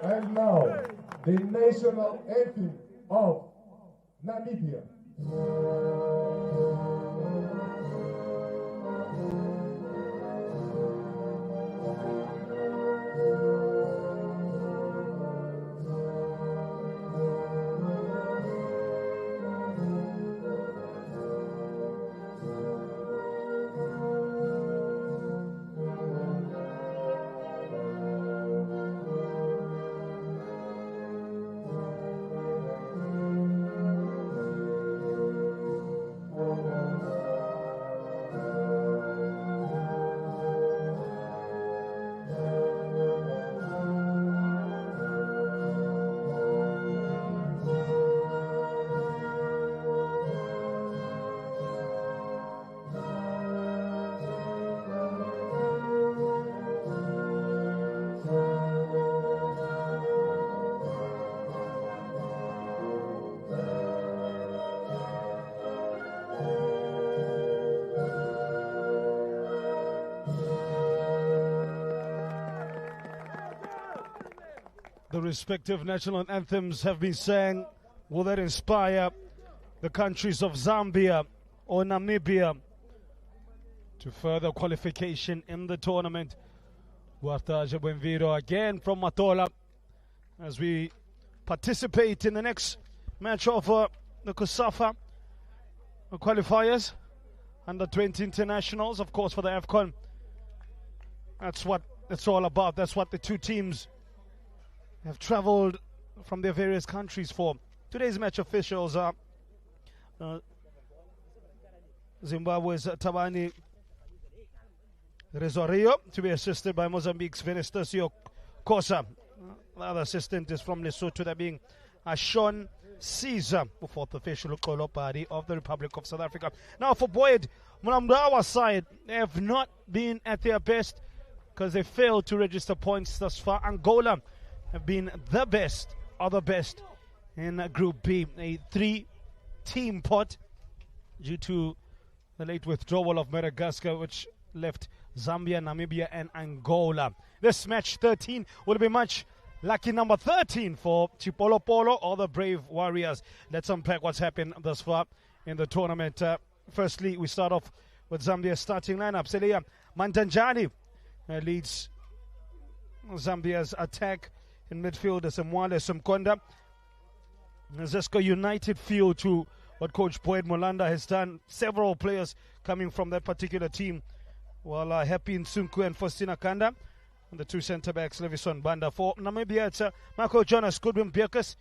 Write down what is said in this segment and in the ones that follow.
And now, the national anthem of Namibia. The respective national anthems have been sang. Will that inspire the countries of Zambia or Namibia to further qualification in the tournament? Guartaja Buenviro again from Matola as we participate in the next match of the COSAFA Qualifiers, under 20 internationals, of course, for the AFCON. That's what it's all about. That's what the two teams have traveled from their various countries for. Today's match officials are Zimbabwe's Tabani Rezorio, to be assisted by Mozambique's Venestacio Kosa. The other assistant is from Lesotho, that being Ashon Caesar, the fourth official Kolopari of the Republic of South Africa. Now for Boyd Mulamdawa side, they have not been at their best because they failed to register points thus far. Angola have been the best, or the best, in Group B. A 3-team pot due to the late withdrawal of Madagascar, which left Zambia, Namibia, and Angola. This match 13 will be much lucky number 13 for Chipolo Polo or the Brave Warriors. Let's unpack what's happened thus far in the tournament. Firstly, we start off with Zambia's starting lineup. Celia Mandanjani leads Zambia's attack. In midfield, Semwale Sumkonda. Zesco United field to what Coach Boyd Molanda has done. Several players coming from that particular team. While Happy Nsunku and Faustina Kanda. And the two centre-backs, Levison Banda. For Namibia, it's Marco Jonas, Goodwin Bierkus.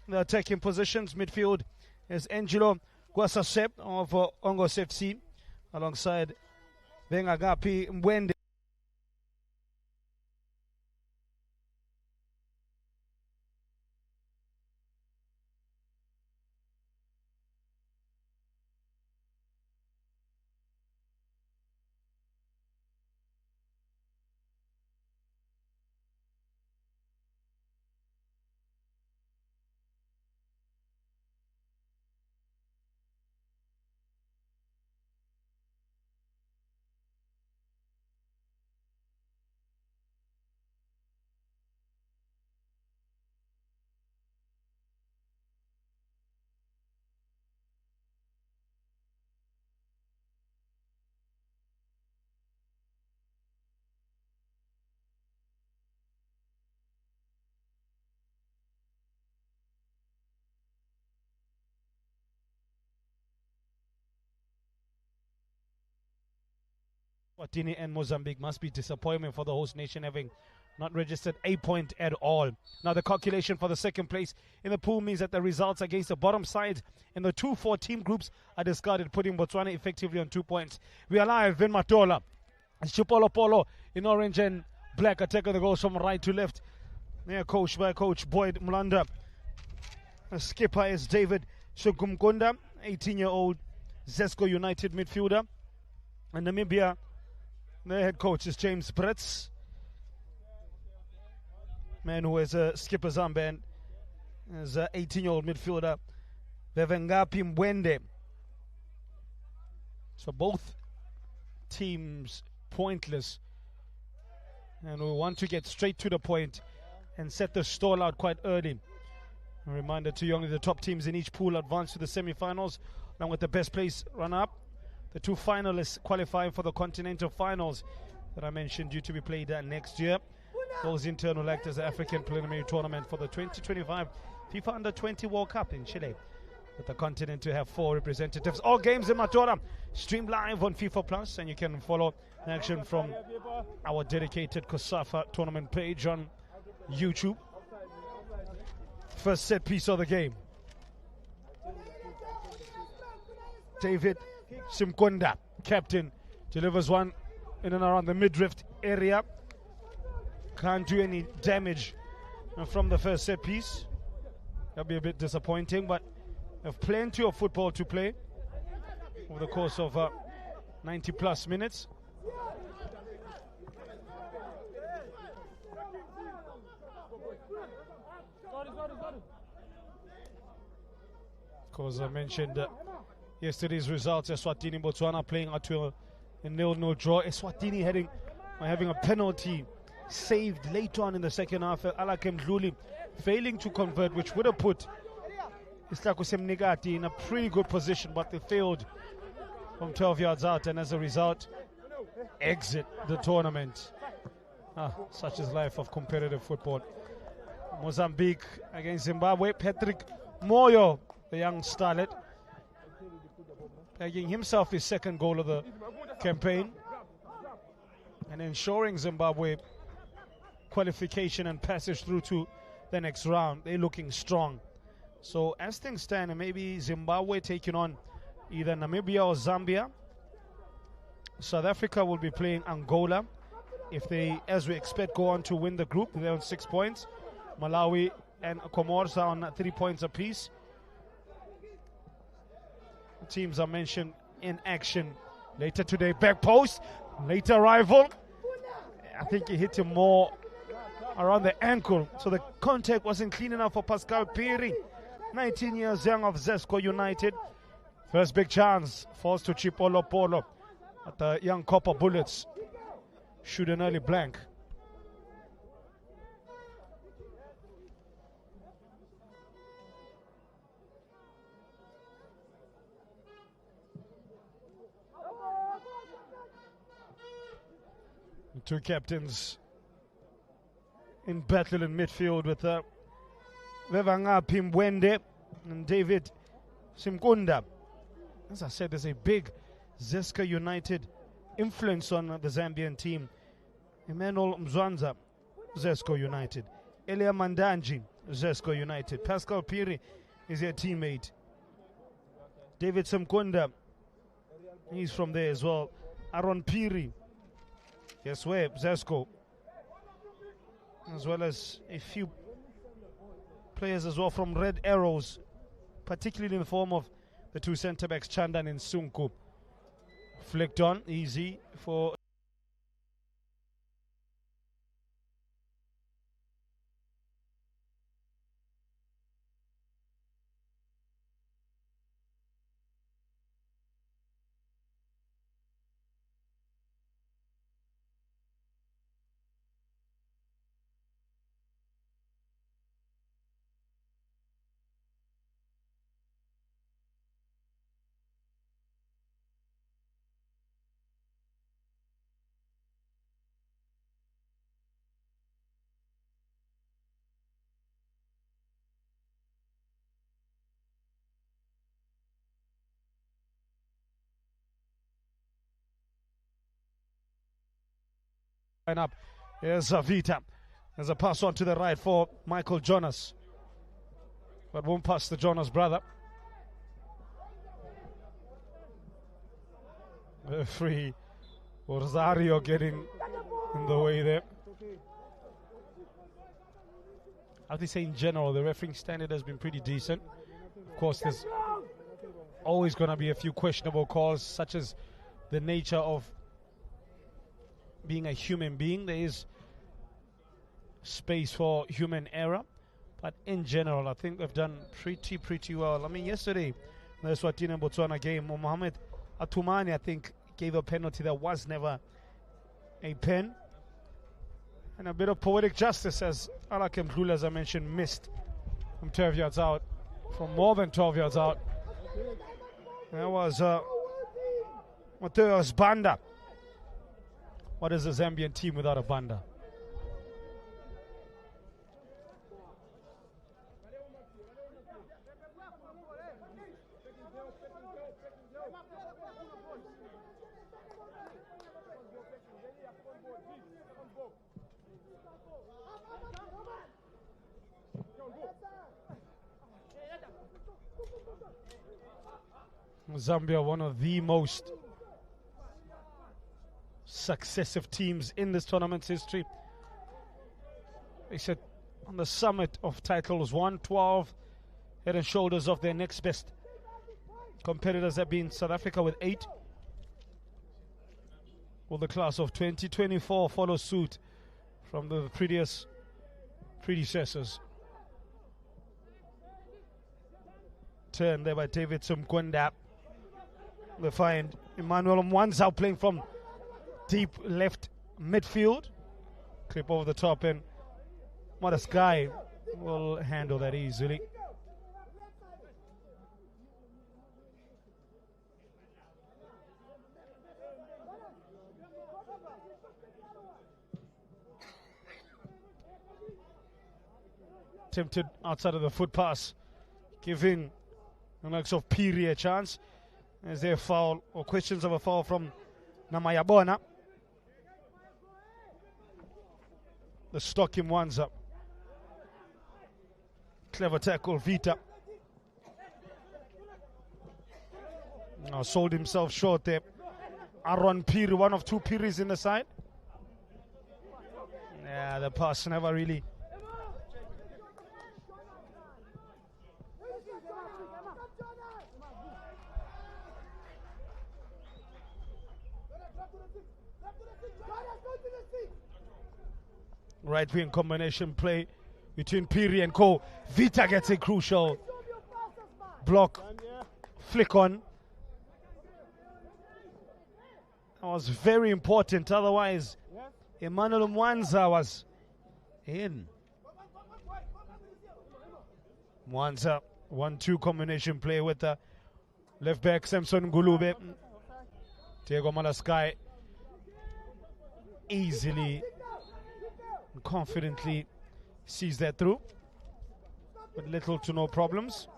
The attacking positions, midfield is Angelo Guasasep of Ongos FC. Alongside Vengagapi Mwende. Eswatini and Mozambique must be disappointment for the host nation, having not registered a point at all. Now the calculation for the second place in the pool means that the results against the bottom side in the 2-4 team groups are discarded, putting Botswana effectively on 2 points. We are live in Matola. It's Chipolo Polo in orange and black, attacking the goals from right to left. They're coached by Coach Boyd Mlanda. The skipper is David Shukumkunda, 18-year-old Zesco United midfielder. And Namibia, their head coach is James Bretz, man who is a skipper Zambian, is an 18-year-old midfielder, Vevengapi Mwende. So both teams pointless, and we want to get straight to the point and set the stall out quite early. A reminder to you, only the top teams in each pool advance to the semi-finals, along with the best place runner-up. The 2 finalists qualifying for the continental finals that I mentioned due to be played next year. Those internal act as the African preliminary tournament for the 2025 FIFA Under-20 World Cup in Chile, with the continent to have 4 representatives. All games in Matola stream live on FIFA Plus, and you can follow action from our dedicated COSAFA tournament page on YouTube. First set piece of the game. David Simkonda, captain, delivers one in and around the midriff area. Can't do any damage from the first set piece. That'll be a bit disappointing, but have plenty of football to play over the course of 90 plus minutes. Of course, I mentioned yesterday's results. Eswatini Botswana playing out to a 0-0 draw. Eswatini having a penalty saved late on in the second half. Alakem Dluli failing to convert, which would have put Islakusem Nigati in a pretty good position, but they failed from 12 yards out, and as a result, exit the tournament. Such is life of competitive football. Mozambique against Zimbabwe. Patrick Moyo, the young starlet, bagging himself his second goal of the campaign and ensuring Zimbabwe qualification and passage through to the next round. They're looking strong. So as things stand, maybe Zimbabwe taking on either Namibia or Zambia. South Africa will be playing Angola. If they, as we expect, go on to win the group, they're on 6 points. Malawi and Comoros are on 3 points apiece. Teams are mentioned in action later today. Back post, late arrival. I think he hit him more around the ankle, so the contact wasn't clean enough for Pascal Piri, 19 years young of Zesco United. First big chance falls to Chipolo Polo, but the young Copper Bullets shoot an early blank. The 2 captains in battle in midfield with Vevangapi Mwende and David Simkunda. As I said, there's a big Zesco United influence on the Zambian team. Emmanuel Mzwanza, Zesco United. Elia Mandanji, Zesco United. Pascal Piri is their teammate. David Simkunda, he's from there as well. Aaron Piri, guess where? Zesco. As well as a few players as well from Red Arrows, particularly in the form of the 2 centre-backs, Chandan and Sunku. Flicked on, easy for line up. Here's Vita. There's a pass on to the right for Michael Jonas. But won't pass the Jonas brother. Referee Rosario getting in the way there. I have to say in general, the refereeing standard has been pretty decent. Of course, there's always going to be a few questionable calls, such as the nature of being a human being. There is space for human error. But in general, I think they've done pretty well. I mean, yesterday, the Eswatini and Botswana game, Mohamed Atumani, I think, gave a penalty that was never a pen. And a bit of poetic justice as Alakem Mdlula, as I mentioned, missed from 12 yards out, from more than 12 yards out. There was Mateus Banda. What is the Zambian team without a Banda? Zambia, one of the most successive teams in this tournament's history. They sit on the summit of titles, 112, head and shoulders of their next best competitors have been South Africa with 8. Will the class of 2024 follow suit from the previous predecessors? Turn there by David Sumkwenda. They find Emmanuel Mwanza playing from deep left midfield. Clip over the top, and Modest Guy will handle that easily. Attempted outside of the foot pass, giving the likes of Piri a chance. Is there a foul or questions of a foul from Namayabona? The stock him ones up. Clever tackle, Vita. Sold himself short there. Aaron Piri, one of two Piris in the side. Yeah, the pass never really. Right wing combination play between Piri and Co. Vita gets a crucial block, flick on. That was very important, otherwise Emmanuel Mwanza was in. Mwanza, 1-2 combination play with the left back Samson Ngulube. Diego Malaskai easily and confidently sees that through with little to no problems.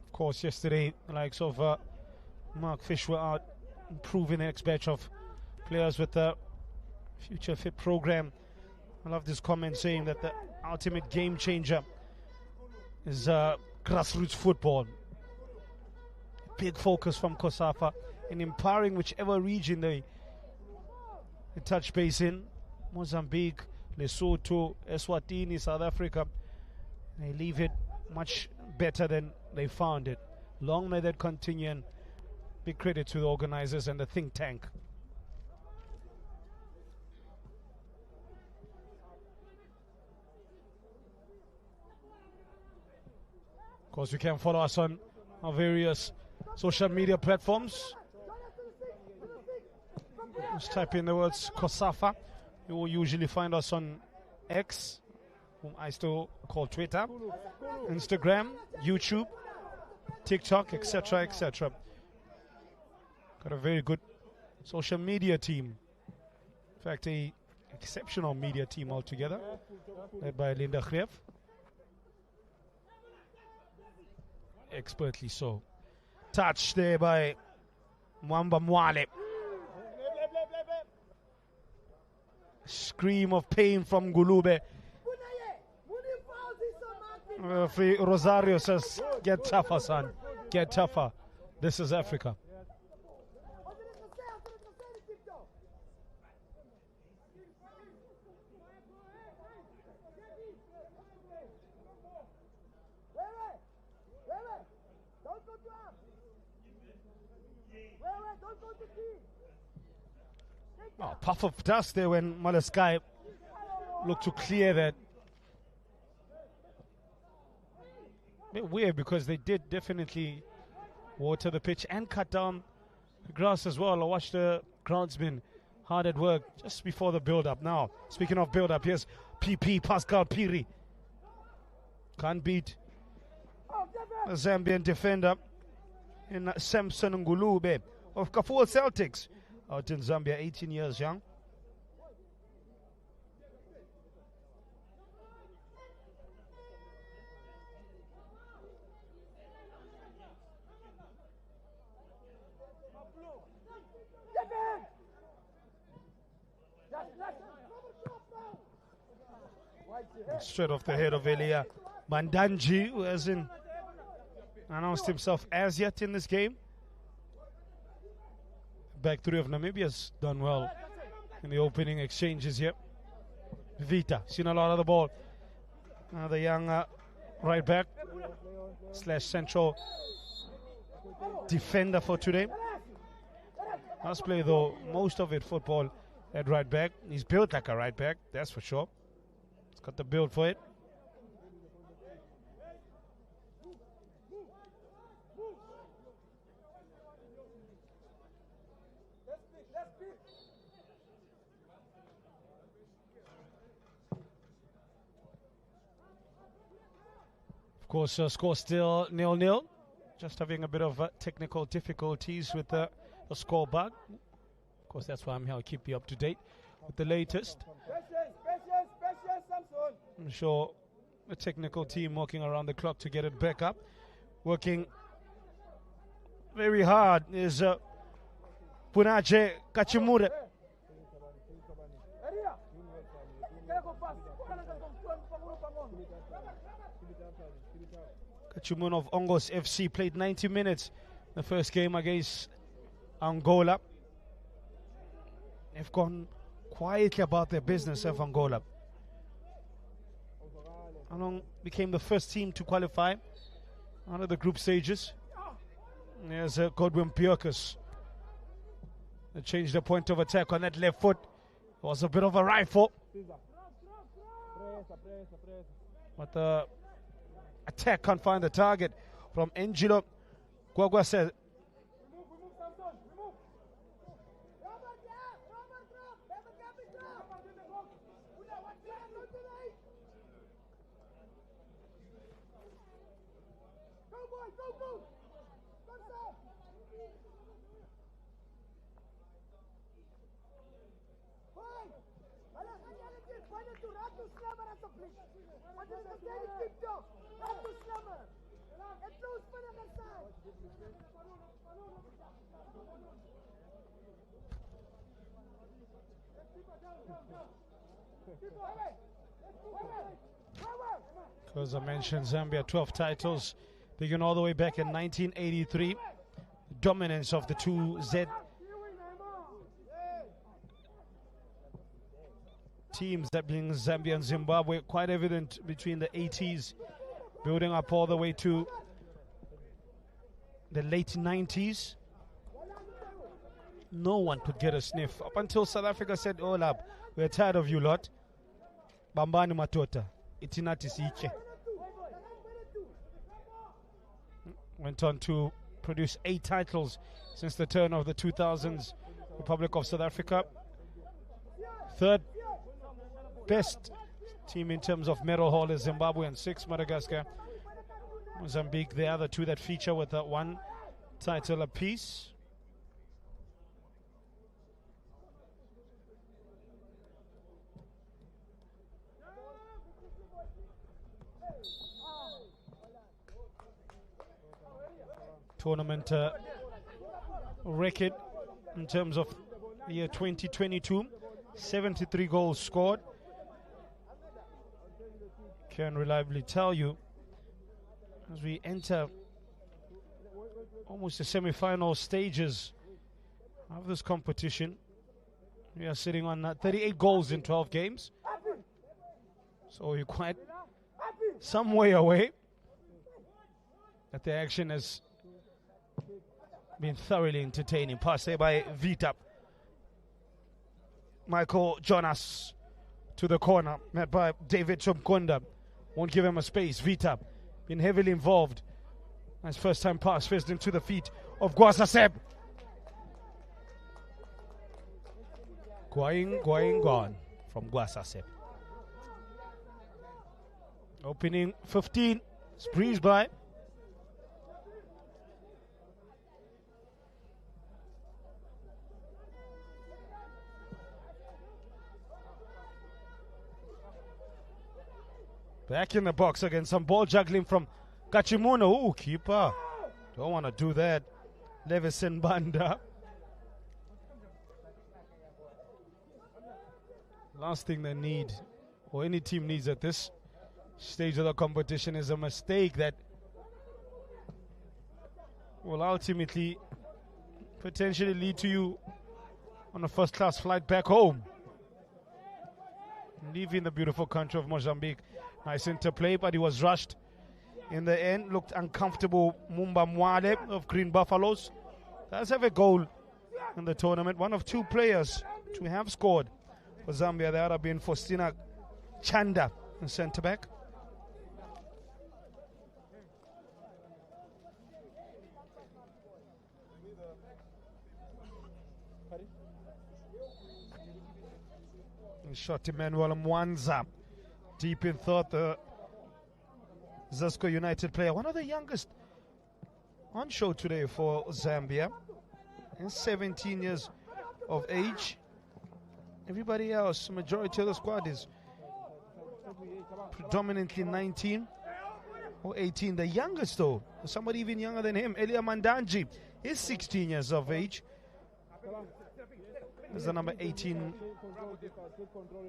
Of course, yesterday the likes of Mark Fish were out improving the next batch of players with the Future Fit program. I love this comment saying that the ultimate game changer is grassroots football. Big focus from COSAFA in empowering whichever region they touch base in. Mozambique, Lesotho, Eswatini, South Africa. They leave it much better than they found it. Long may that continue, and big credit to the organizers and the think tank. Of course, you can follow us on our various social media platforms. Just type in the words COSAFA. You will usually find us on X, whom I still call Twitter, Instagram, YouTube, TikTok, etc., etc. Got a very good social media team. In fact, a exceptional media team altogether, led by Linda Greef. Expertly so. Touch there by Mwamba Mwale. Scream of pain from Ngulube. Rosario says, get tougher, son. Get tougher. This is Africa. Oh, puff of dust there when Malaskai looked to clear that. A bit weird because they did definitely water the pitch and cut down the grass as well. I watched the groundsman hard at work just before the build-up. Now, speaking of build-up, here's PP Pascal Piri. Can't beat a Zambian defender in Samson Ngulube of Kafua Celtics. Out in Zambia, 18 years young. Straight off the head of Elia Mandanji, who hasn't announced himself as yet in this game. Back three of Namibia's done well in the opening exchanges here. Vita, seen a lot of the ball. The young right back / central defender for today. Must play though most of it football at right back. He's built like a right back, that's for sure. He's got the build for it. Of course, score still 0-0. Just having a bit of technical difficulties with the scoreboard. Of course, that's why I'm here to keep you up to date with the latest. I'm sure the technical team working around the clock to get it back up. Working very hard is Punache Kachimure. Kachumun of Ongos FC played 90 minutes the first game against Angola. They've gone quietly about their business of Angola. Anong became the first team to qualify out of the group stages. There's Godwin Piokas. They changed the point of attack on that left foot. It was a bit of a rifle. But the attack can't find the target from Angelo Gwagwa says. Because I mentioned Zambia 12 titles, began all the way back in 1983. Dominance of the two Z teams, that being Zambia and Zimbabwe, quite evident between the 80s, building up all the way to the late 90s. No one could get a sniff up until South Africa said, "Oh, lab, we're tired of you lot. Bambani matota, itinati siche." Went on to produce 8 titles since the turn of the 2000s. Republic of South Africa, third best team in terms of medal haulers, Zimbabwe, and 6 Madagascar. Mozambique, the other two that feature with 1 title apiece. tournament record in terms of the year 2022. 73 goals scored. Can reliably tell you as we enter almost the semi-final stages of this competition. We are sitting on 38 goals in 12 games. So we're quite some way away. But the action has been thoroughly entertaining. Pass there by Vita. Michael Jonas to the corner. Met by David Chumkonda. Won't give him a space. Vita been heavily involved. Nice first time pass. First into the feet of Gwasaseb. Gone from Gwasaseb. Opening 15. It's breezed by. Back in the box again. Some ball juggling from Kachimuno. Ooh, keeper. Don't want to do that. Levison Banda. Last thing they need, or any team needs at this stage of the competition, is a mistake that will ultimately potentially lead to you on a first-class flight back home, leaving the beautiful country of Mozambique. Nice interplay, but he was rushed in the end. Looked uncomfortable. Mumba Mwale of Green Buffaloes does have a goal in the tournament. One of two players to have scored for Zambia, the other being Faustina Chanda, the centre back. Shot Emmanuel Mwanza deep in thought, the Zesco United player, one of the youngest on show today for Zambia. He's 17 years of age. Everybody else, majority of the squad is predominantly 19 or 18. The youngest, though, somebody even younger than him, Elia Mandanji, is 16 years of age. There's the number 18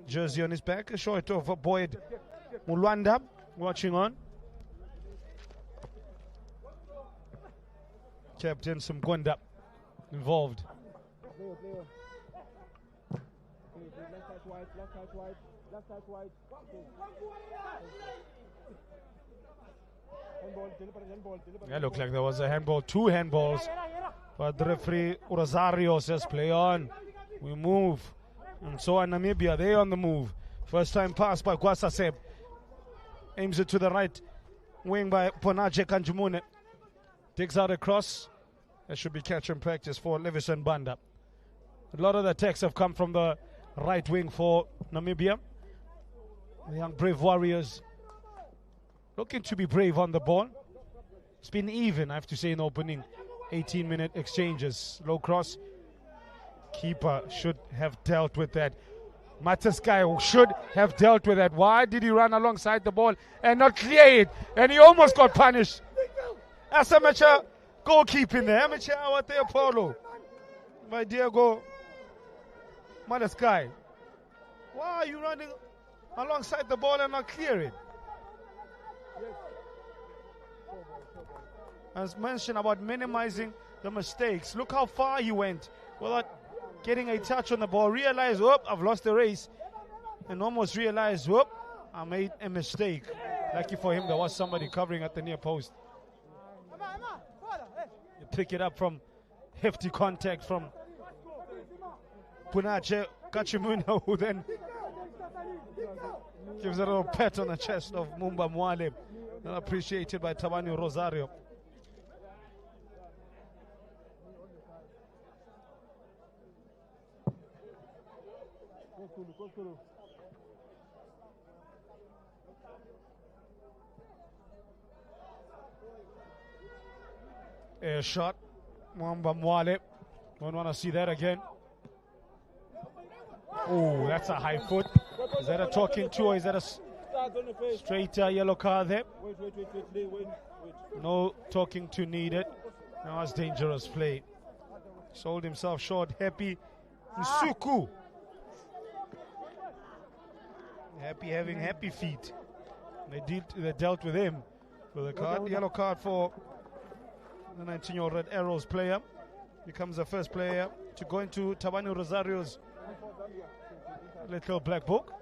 jersey on his back. A short of Boyd Mulwanda watching on. Captain Sumgonda involved. Yeah, looked like there was a handball, two handballs. But the referee Rosario says play on. We move. And so are Namibia, they on the move. First time pass by Gwasaseb. Aims it to the right wing by Ponaje Kanjumune. Digs out across. That should be catch and practice for Levison Banda. A lot of the attacks have come from the right wing for Namibia. The young brave warriors looking to be brave on the ball. It's been even, I have to say, in opening 18-minute exchanges. Low cross. Keeper should have dealt with that. Mataskai should have dealt with that. Why did he run alongside the ball and not clear it? And he almost got punished. That's amateur goalkeeping there. Amateur out there, Paulo. My dear Mataskai. Why are you running alongside the ball and not clear it? As mentioned about minimizing the mistakes. Look how far he went without getting a touch on the ball. Realized, whoop, I've lost the race. And almost realized, whoop, I made a mistake. Lucky for him, there was somebody covering at the near post. You pick it up from hefty contact from Punache Kachimuna, who then gives a little pat on the chest of Mumba Mwale. Appreciated by Tabani Rosario. A shot, Mwamba Mwale. Don't want to see that again. Oh, that's a high foot. Is that a talking to, or is that a straight yellow card there? No talking to needed. That was dangerous play. Sold himself short. Happy Nsuku. Happy having happy feet. They dealt with him with a card, yellow card for the 19-year-old Red Arrows player. Becomes the first player to go into Tabani Rosario's little black book.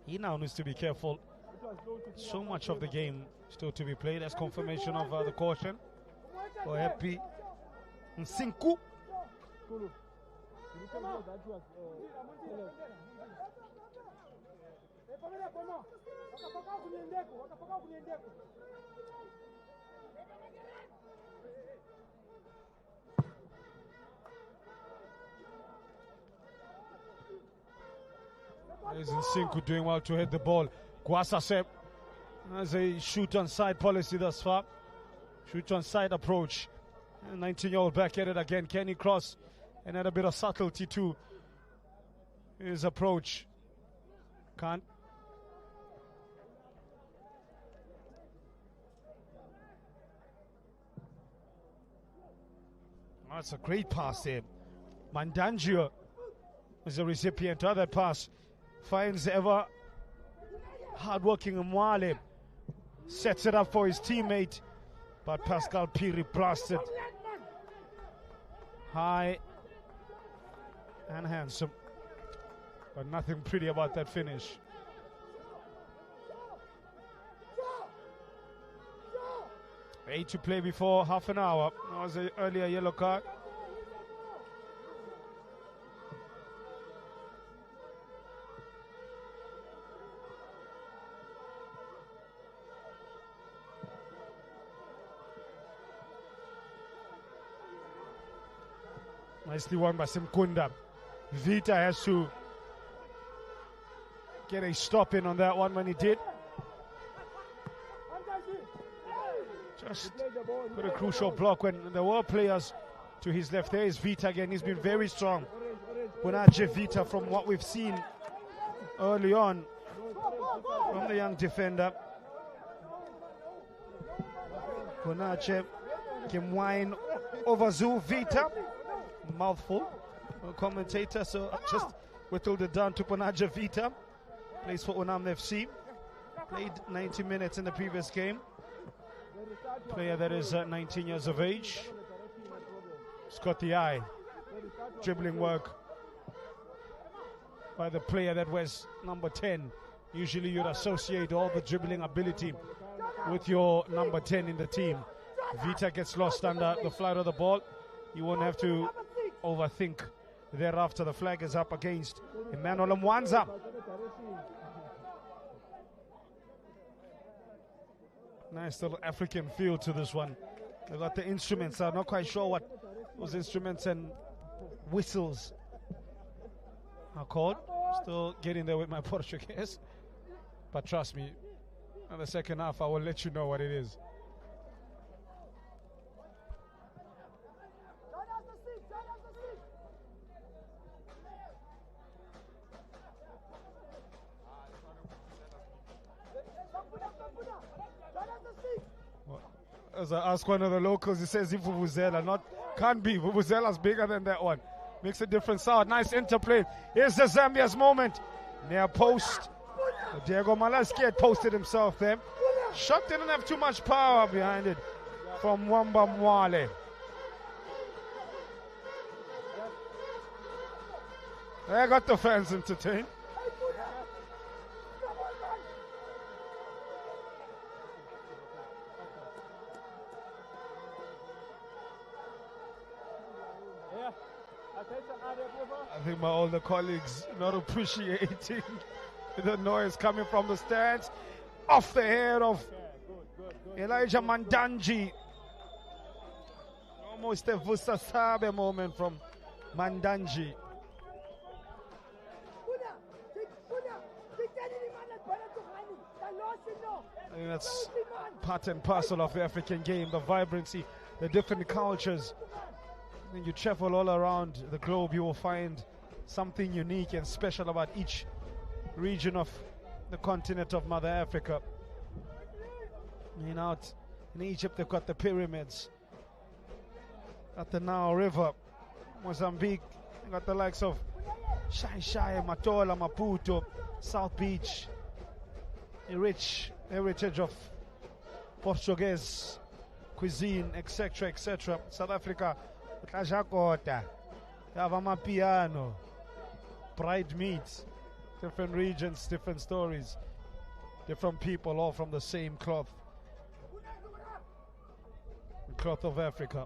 He now needs to be careful. So much of the game still to be played. As confirmation of the caution for Happy Nsinku. Is Nsinku doing well to hit the ball. Kwasasep has a shoot on side policy thus far. Shoot on side approach. 19-year-old back at it again. Kenny Cross, and had a bit of subtlety to his approach. Can't. Oh, that's a great pass there. Mandangio is the recipient of that pass. Finds ever hard-working Mwale. Sets it up for his teammate. But Pascal Piri blasted high and handsome. But nothing pretty about that finish. Eight to play before half an hour. That was an earlier yellow card. Nicely won by Simkunda. Vita has to get a stop in on that one when he did. Just put a crucial block when there were players to his left. There is Vita again. He's been very strong. Bonache Vita, from what we've seen early on from the young defender. Bonache can whine over Zoo Vita. Mouthful. Commentator, so just whittled it down to Bonache Vita. Plays for Unam FC. Played 90 minutes in the previous game. Player that is 19 years of age. He's got the eye. Dribbling work by the player that wears number 10. Usually you'd associate all the dribbling ability with your number 10 in the team. Vita gets lost under the flight of the ball. You won't have to overthink thereafter. The flag is up against Emmanuel Mwanza. Nice little African feel to this one. They've got the instruments. I'm not quite sure what those instruments and whistles are called. Still getting there with my Portuguese. But trust me, in the second half I will let you know what it is. As I ask one of the locals, he says Vuvuzela, can't be. Vuvuzela's bigger than that one. Makes a different sound. Nice interplay. Here's the Zambia's moment. Near post. Diego Malaski had posted himself there. Shot didn't have too much power behind it from Wamba Mwale. They got the fans entertained. I think my older colleagues not appreciating the noise coming from the stands. Off the head of Elijah Mandanji. Almost a Vusa Sabe moment from Mandanji. I think that's part and parcel of the African game, the vibrancy, the different cultures. When you travel all around the globe, you will find something unique and special about each region of the continent of Mother Africa. Out In Egypt, they've got the pyramids. At the Nile River. Mozambique, they got the likes of Shai, Matola, Maputo, South Beach. A rich heritage of Portuguese cuisine, etc., etc. South Africa, Kajakota, Piano, Pride meats, different regions, different stories, different people, all from the same cloth. The cloth of Africa.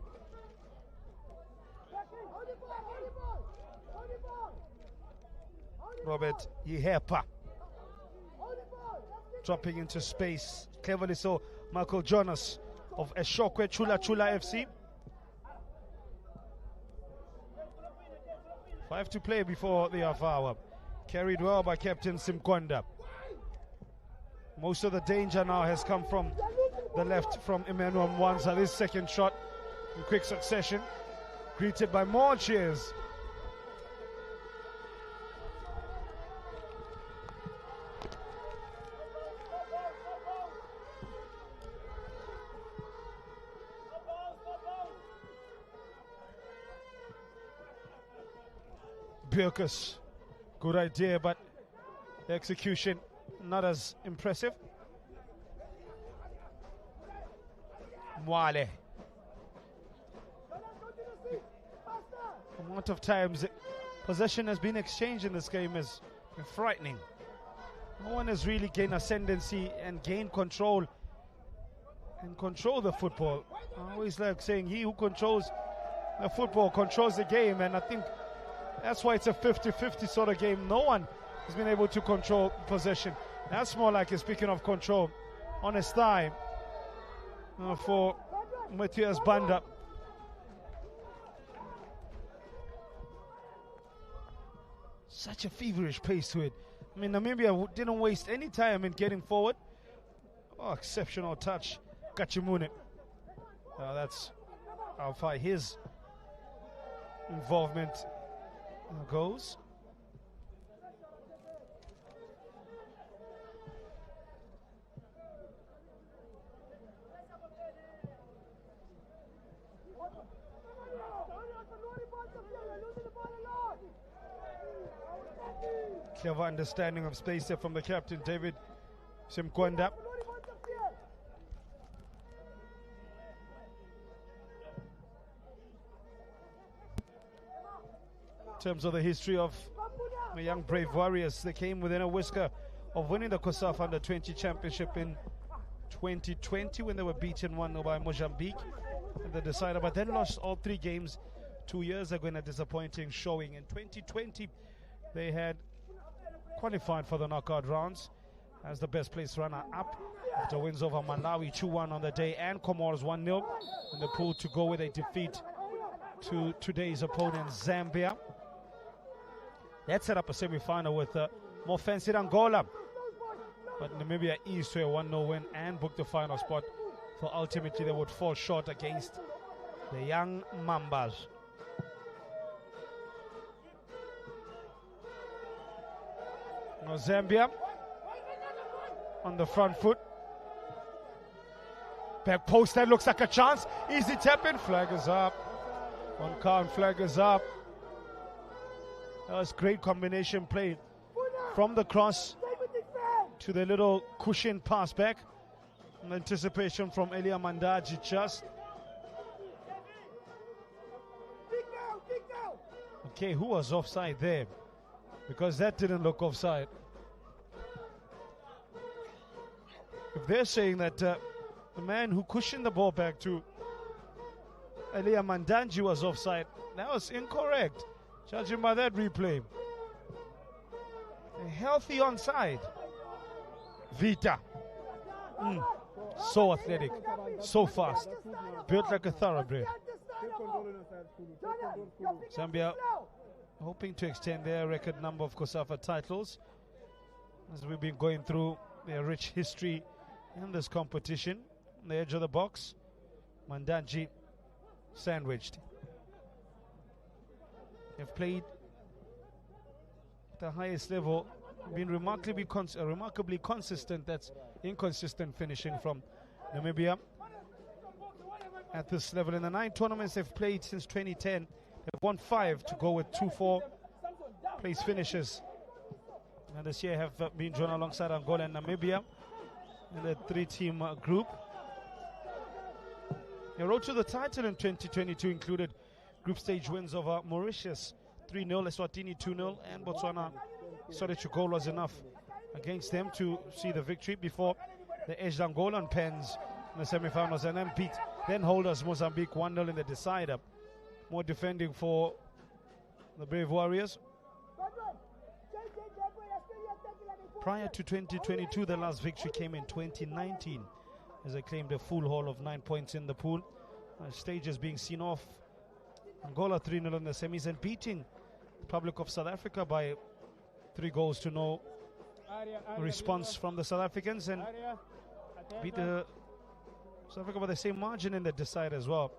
Robert Yehepa dropping into space, cleverly so. Michael Jonas of Eshokwe Chula FC. 5 to play before the half hour. Carried well by Captain Simkonda. Most of the danger now has come from the left from Emmanuel Mwanza. This second shot in quick succession, greeted by more cheers. Birkus, good idea, but the execution not as impressive. Mwale. The amount of times possession has been exchanged in this game is frightening. No one has really gained ascendancy and gained control and control the football. I always like saying he who controls the football controls the game, and I think that's why it's a 50-50 sort of game. No one has been able to control possession. That's more like, speaking of control, on his thigh for Matthias Banda. Such a feverish pace to it. I mean, Namibia didn't waste any time in getting forward. Oh, exceptional touch. Kachimune. That's how far his involvement goes. Clever understanding of space there from the captain, David Simkwanda. In terms of the history of the young brave warriors, they came within a whisker of winning the COSAFA Under-20 Championship in 2020 when they were beaten 1-0 by Mozambique in the decider, but then lost all 3 games 2 years ago in a disappointing showing. In 2020, they had qualified for the knockout rounds as the best place runner-up after wins over Malawi 2-1 on the day and Comoros 1-0 in the pool to go with a defeat to today's opponent Zambia. That set up a semi-final with more fancied Angola, but Namibia eased to a 1-0 win and booked the final spot, so ultimately they would fall short against the young Mambas. Now Zambia on the front foot. Back post, that looks like a chance. Easy tap in, flag is up. One count, flag is up. That was great combination play from the cross to the little cushion pass back. An anticipation from Elia Mandaji just. Okay, who was offside there? Because that didn't look offside. If they're saying that the man who cushioned the ball back to Elia Mandanji was offside, that was incorrect, judging by that replay. A healthy onside. Vita. So athletic, so fast, built like a thoroughbred. Zambia hoping to extend their record number of COSAFA titles as we've been going through their rich history in this competition. On the edge of the box, Mandanji sandwiched. They've played at the highest level, been remarkably consistent. That's inconsistent finishing from Namibia. at this level. In the 9 tournaments they've played since 2010, they've won 5 to go with 2-4 place finishes. And this year have been drawn alongside Angola and Namibia in the 3-team group. Their road to the title in 2022 included group stage wins over Mauritius 3-0, Eswatini 2-0, and Botswana. Sorry, goal was enough against them to see the victory before they edged Angolan pens in the semi-finals and then beat then holders Mozambique 1-0 in the decider. More defending for the Brave Warriors. Prior to 2022, the last victory came in 2019 as they claimed a full haul of 9 points in the pool. Stages being seen off Angola 3-0 in the semis and beating the Republic of South Africa by 3 goals to no response from the South Africans, and beat the South Africa by the same margin in the decider as well.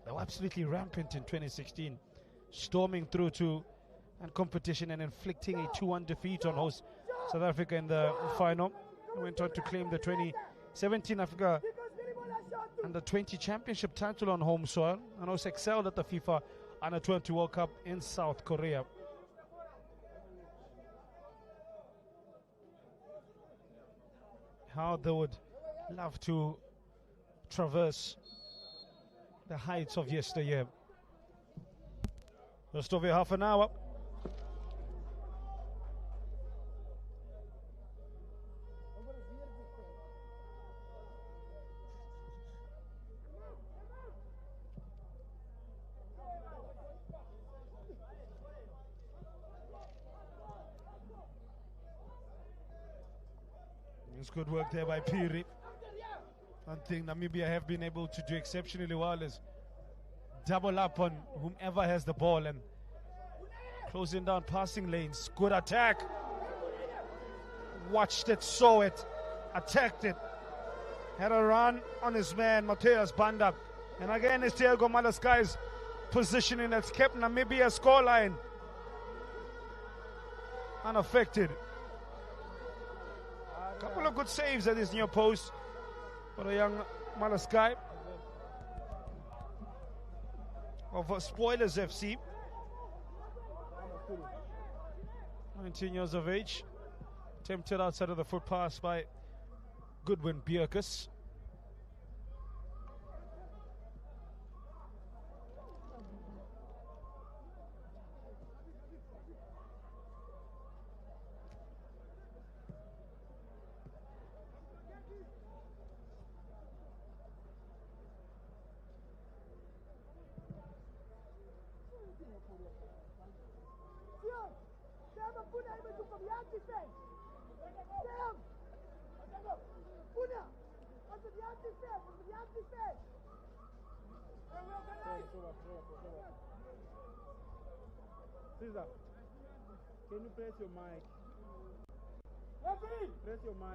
They were absolutely rampant in 2016, storming through to competition and inflicting a 2-1 defeat on host South Africa in the final. They went on to claim the 2017 Africa Under-20 Championship title on home soil and also excelled at the FIFA Under-20 World Cup in South Korea. How they would love to traverse the heights of yesteryear. Just over half an hour. It's good work there by Piri. One thing Namibia have been able to do exceptionally well is double up on whomever has the ball and closing down passing lanes. Good attack. Watched it, saw it, attacked it. Had a run on his man, Mateus Banda. And again, it's Diego Malaskai's positioning that's kept Namibia's scoreline unaffected. Couple of good saves at his near post for the young Malaskai of Spoilers FC. 19 years of age. Tempted outside of the foot pass by Goodwin Bierkus. Caesar, can you press your mic? Press your mic.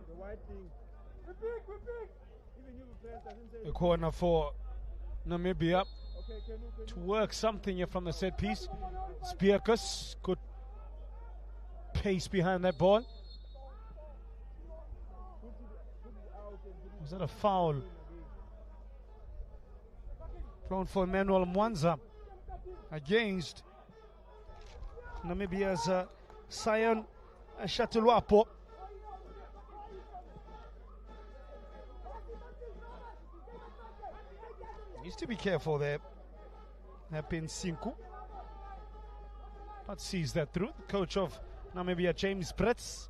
The white thing. Even you press, I didn't say. A corner for Namibia. Okay, can you to work something here from the set piece. Bierkus, good pace behind that ball. Was that a foul? Thrown for Emmanuel Mwanza against Namibia's Sion Shatulwapo. Needs to be careful there. Happin Sinku. But sees that through. The coach of Namibia, James Pretz.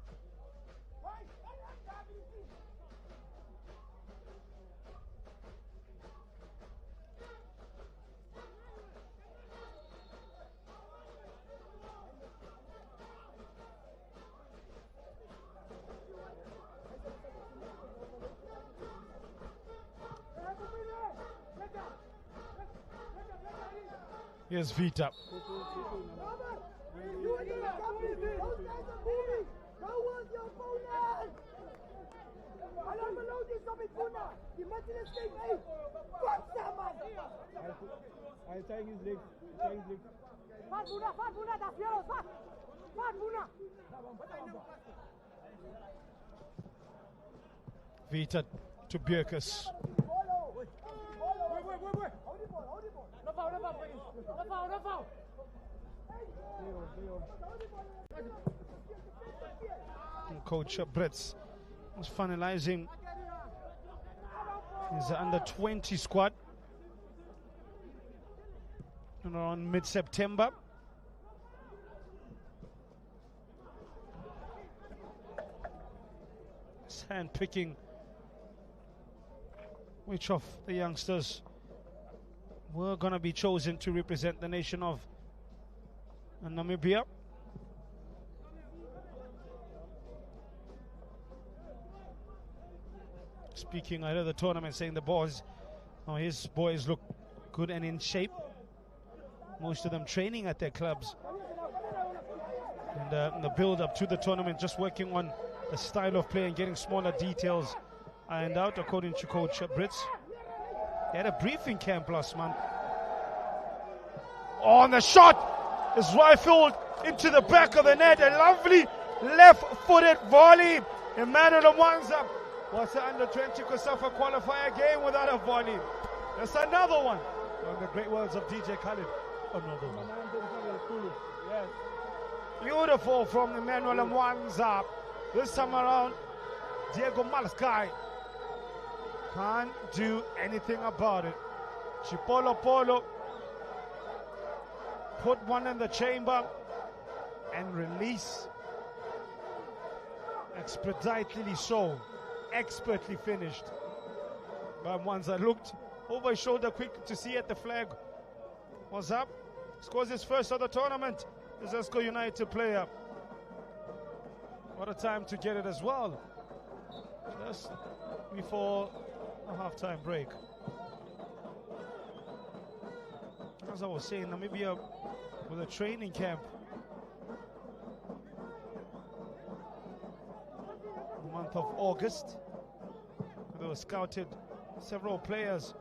Here's Vita. I'm tying his legs. Vita to Bjerkes. Coach Brits is finalizing his under 20 squad around mid-September. He's hand-picking which of the youngsters were going to be chosen to represent the nation of Namibia. Speaking ahead of the tournament, saying his boys look good and in shape. Most of them training at their clubs. And in the build-up to the tournament, just working on the style of play and getting smaller details ironed out, according to Coach Brits. They had a briefing camp last month. Oh, and the shot is rifled into the back of the net. A lovely left-footed volley. Emmanuel Mwanza. What's the under 20 COSAFA qualifier game without a volley? That's another one. From the great words of DJ Khaled. Another one. Yes. Beautiful from Emmanuel Mwanza. This time around, Diego Malsky can't do anything about it. Chipolo Polo put one in the chamber and release. Expeditiously so. Expertly finished. But Mwanza looked over his shoulder quick to see at the flag was up. Scores his first of the tournament. Is Esco United player. What a time to get it as well. Just before a halftime break. As I was saying, Namibia with a training camp. The month of August. They were scouted several players.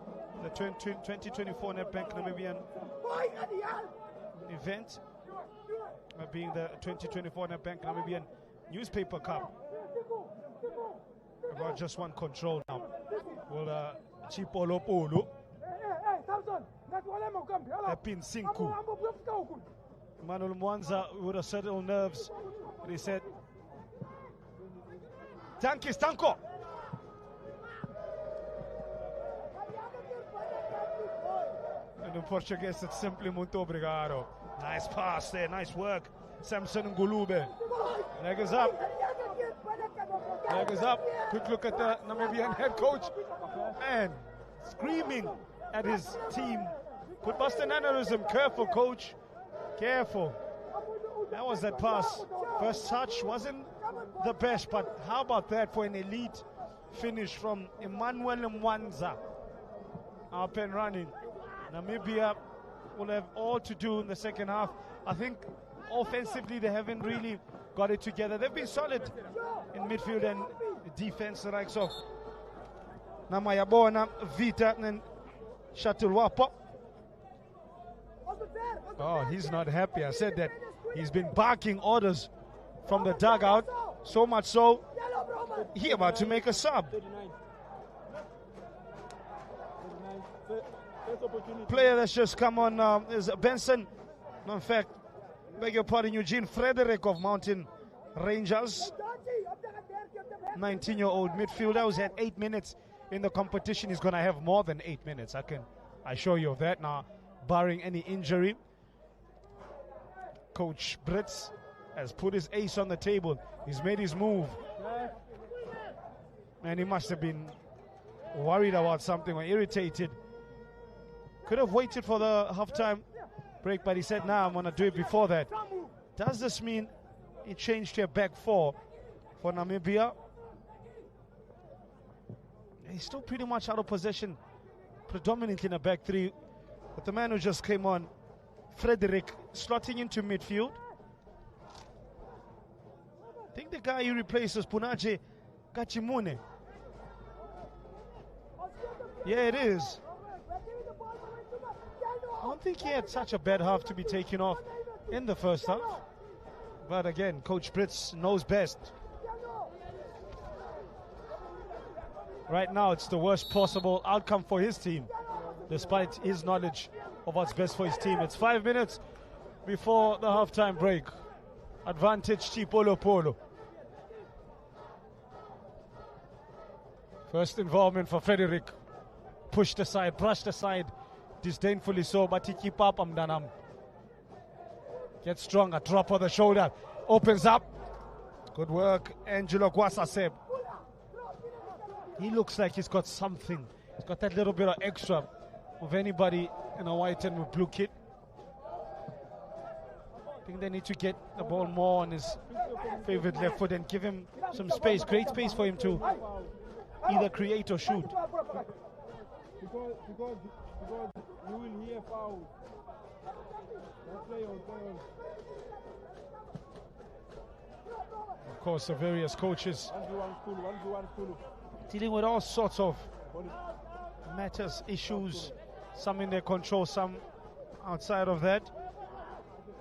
The 2024 Nedbank Namibian event, being the 2024 Nedbank Namibian Newspaper Cup. About just one control now. Well, Chipolo Polo. Epin Sinku. Manuel Mwanza would have settled nerves. But he said, Tanki Stanko. And in Portuguese, it's simply muito obrigado. Nice pass there, nice work. Samson Ngulube. Leg is up. Leg is up. Quick look at the Namibian head coach. Man, screaming at his team. Put Boston Aneurysm. Careful, coach. Careful. That was that pass. First touch wasn't the best, but how about that for an elite finish from Emmanuel Mwanza? Up and running. Namibia will have all to do in the second half. I think offensively they haven't really got it together. They've been solid in midfield and defense, the likes of Namayabona, Vita, and Shatulwapo. Oh, he's not happy. I said that he's been barking orders from the dugout, so much so he about to make a sub. Player that's just come on is Benson. No, in fact, beg your pardon, Eugene Frederick of Mountain Rangers. 19-year-old midfielder who's had 8 minutes in the competition. He's going to have more than 8 minutes. I can assure you of that now, barring any injury. Coach Brits has put his ace on the table. He's made his move. And he must have been worried about something or irritated. Could have waited for the halftime break, but he said, nah, I'm going to do it before that. Does this mean he changed to a back four for Namibia? He's still pretty much out of possession, predominantly in a back three. But the man who just came on, Frederick, slotting into midfield. I think the guy he replaces, Punaje Gachimune. Yeah, it is. I don't think he had such a bad half to be taken off in the first half. But again, Coach Brits knows best. Right now, it's the worst possible outcome for his team, despite his knowledge of what's best for his team. It's 5 minutes before the halftime break. Advantage Chipolo Polo. First involvement for Frederick. Pushed aside, brushed aside, disdainfully so, but he keep up, Amdanam. Gets stronger, drop on the shoulder, opens up. Good work, Angelo Gwasaseb. He looks like he's got something. He's got that little bit of extra of anybody in a white and blue kit. I think they need to get the ball more on his favorite left foot and give him some space, great space for him to either create or shoot. Because you will hear foul. Play on. Of course, the various coaches 1v1 school. dealing with all sorts of matters, issues, some in their control, some outside of that,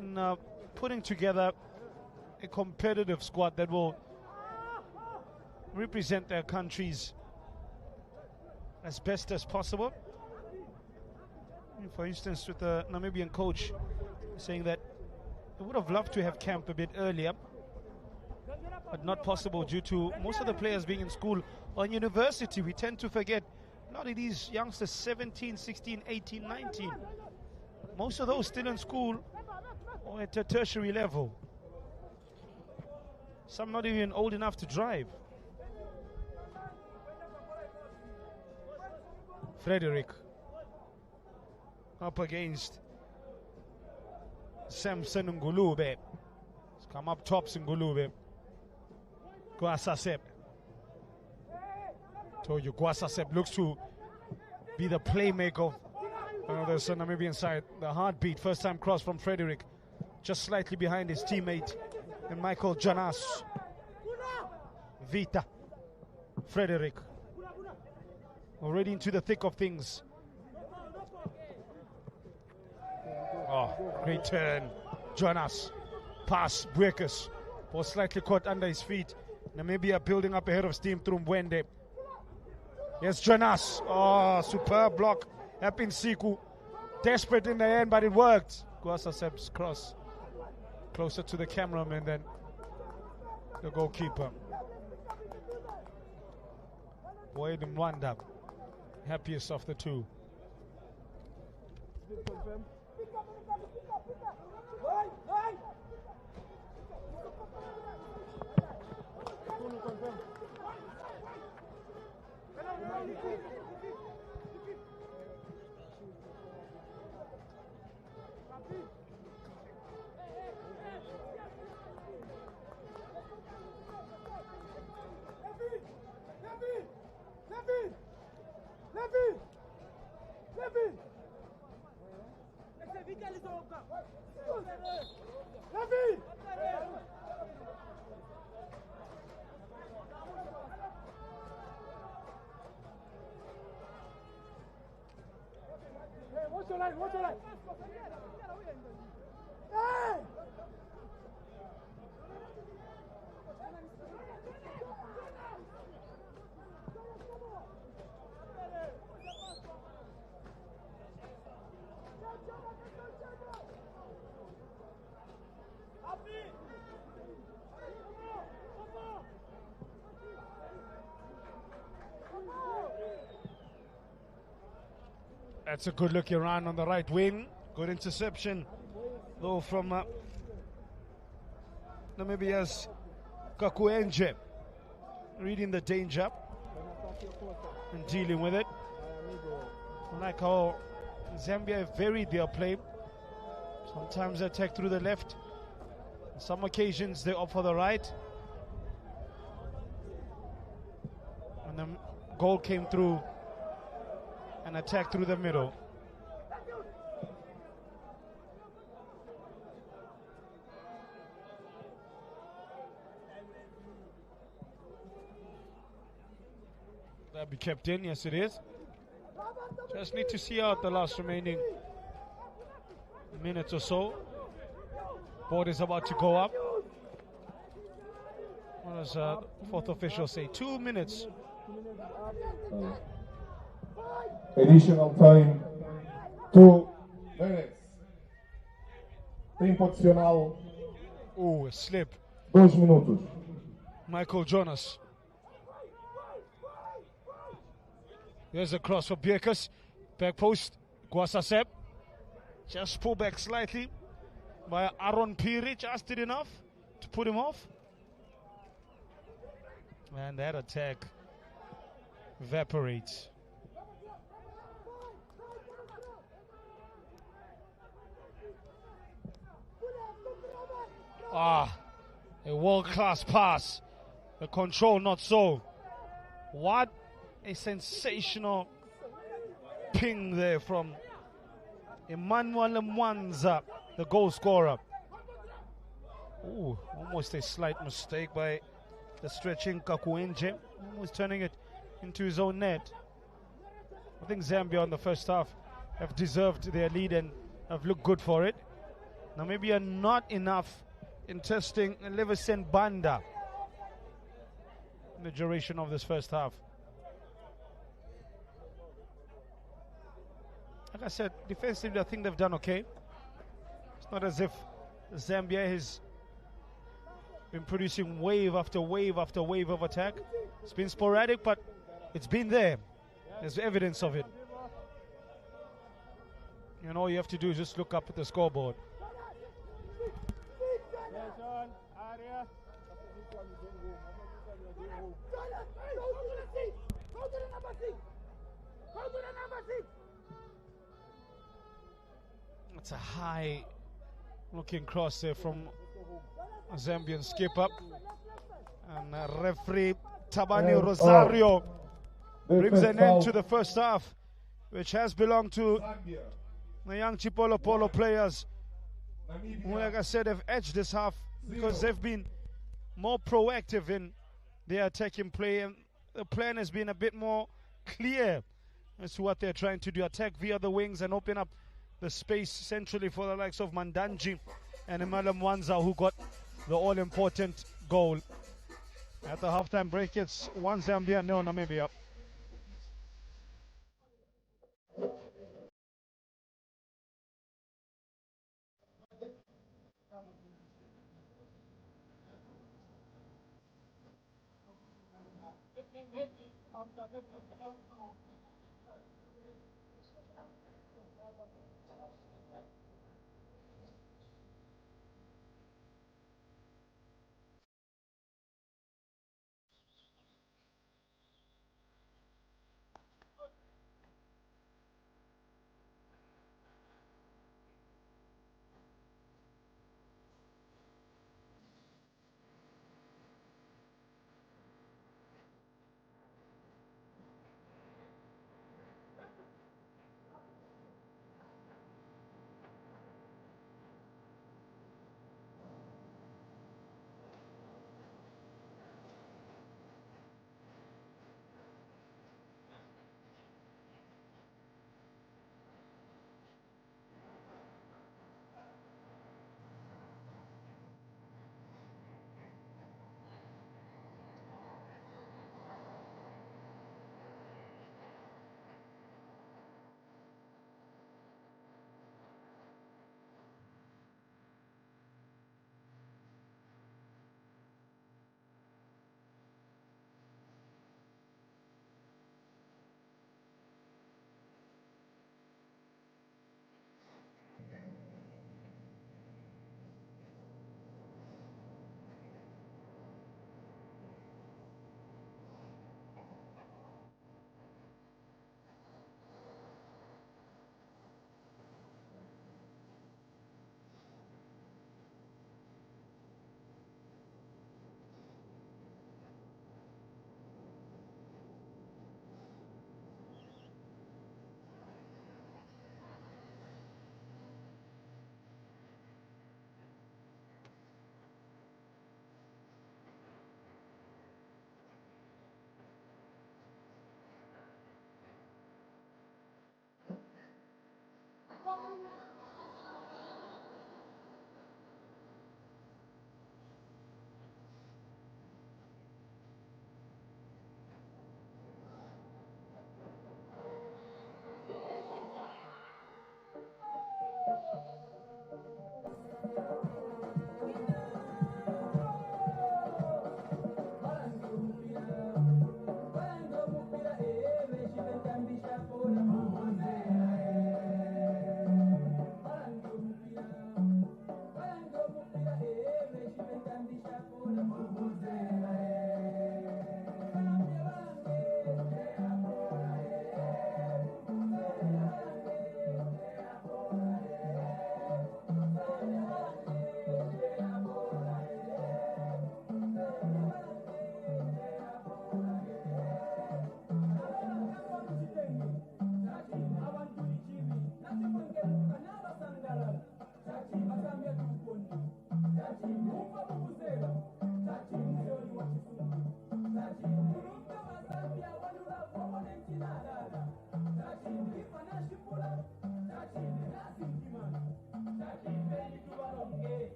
in putting together a competitive squad that will represent their countries as best as possible. For instance, with the Namibian coach saying that they would have loved to have camp a bit earlier, but not possible due to most of the players being in school or in university. We tend to forget a lot of these youngsters, 17, 16, 18, 19. Most of those still in school or at a tertiary level. Some not even old enough to drive. Frederick up against Samson Ngulube. He's come up tops Ngulube. Gwasaseb. Told you, Gwasaseb looks to be the playmaker of the Namibian side. The heartbeat, first time cross from Frederick. Just slightly behind his teammate, and Michael Jonas. Vita. Frederick. Already into the thick of things. Oh, great turn. Jonas. Pass, Breakers. Ball slightly caught under his feet. Namibia building up ahead of steam through Mwende. Yes, Jonas. Oh, superb block. Happin Siku. Desperate in the end, but it worked. Gwasaseb's cross. Closer to the cameraman than the goalkeeper. Boyd Mwanda. Happiest of the two. What's your line? Hey! That's a good looking run on the right wing. Good interception, though, from Namibia's Kakuenje. Reading the danger and dealing with it. I like how Zambia have varied their play. Sometimes they attack through the left. On some occasions they opt for the right. And the goal came through an attack through the middle. That'll be kept in, yes it is. Just need to see out the last remaining minute or so. Board is about to go up. What does fourth official say? 2 minutes 2 minutes is up. Additional time, 2 minutes. Tempo adicional, Oh, a slip. 2 minutos. Michael Jonas. There's a cross for Bierkus. Back post, Guasasep. Just pull back slightly by Aaron Piri. Just did enough to put him off. And that attack evaporates. A world-class pass. The control not so. What a sensational ping there from Emmanuel Mwanza, the goal scorer. Ooh, almost a slight mistake by the stretching Kakuenje, almost turning it into his own net. I think Zambia in the first half have deserved their lead and have looked good for it. Namibia not enough in testing Leversen Banda in the duration of this first half. Like I said, defensively I think they've done okay. It's not as if Zambia has been producing wave after wave after wave of attack. It's been sporadic, but it's been there. There's evidence of it. And all you have to do is just look up at the scoreboard. It's a high looking cross there from a Zambian skip up. And referee Tabani Rosario brings an end to the first half, which has belonged to the young Chipolo Polo players, who, like I said, have edged this half because they've been more proactive in their attacking play, and the plan has been a bit more clear as to what they're trying to do. Attack via the wings and open up the space centrally for the likes of Mandanji and Emmanuel Mwanza, who got the all-important goal. At the halftime break, it's 1 Zambia, 0 Namibia.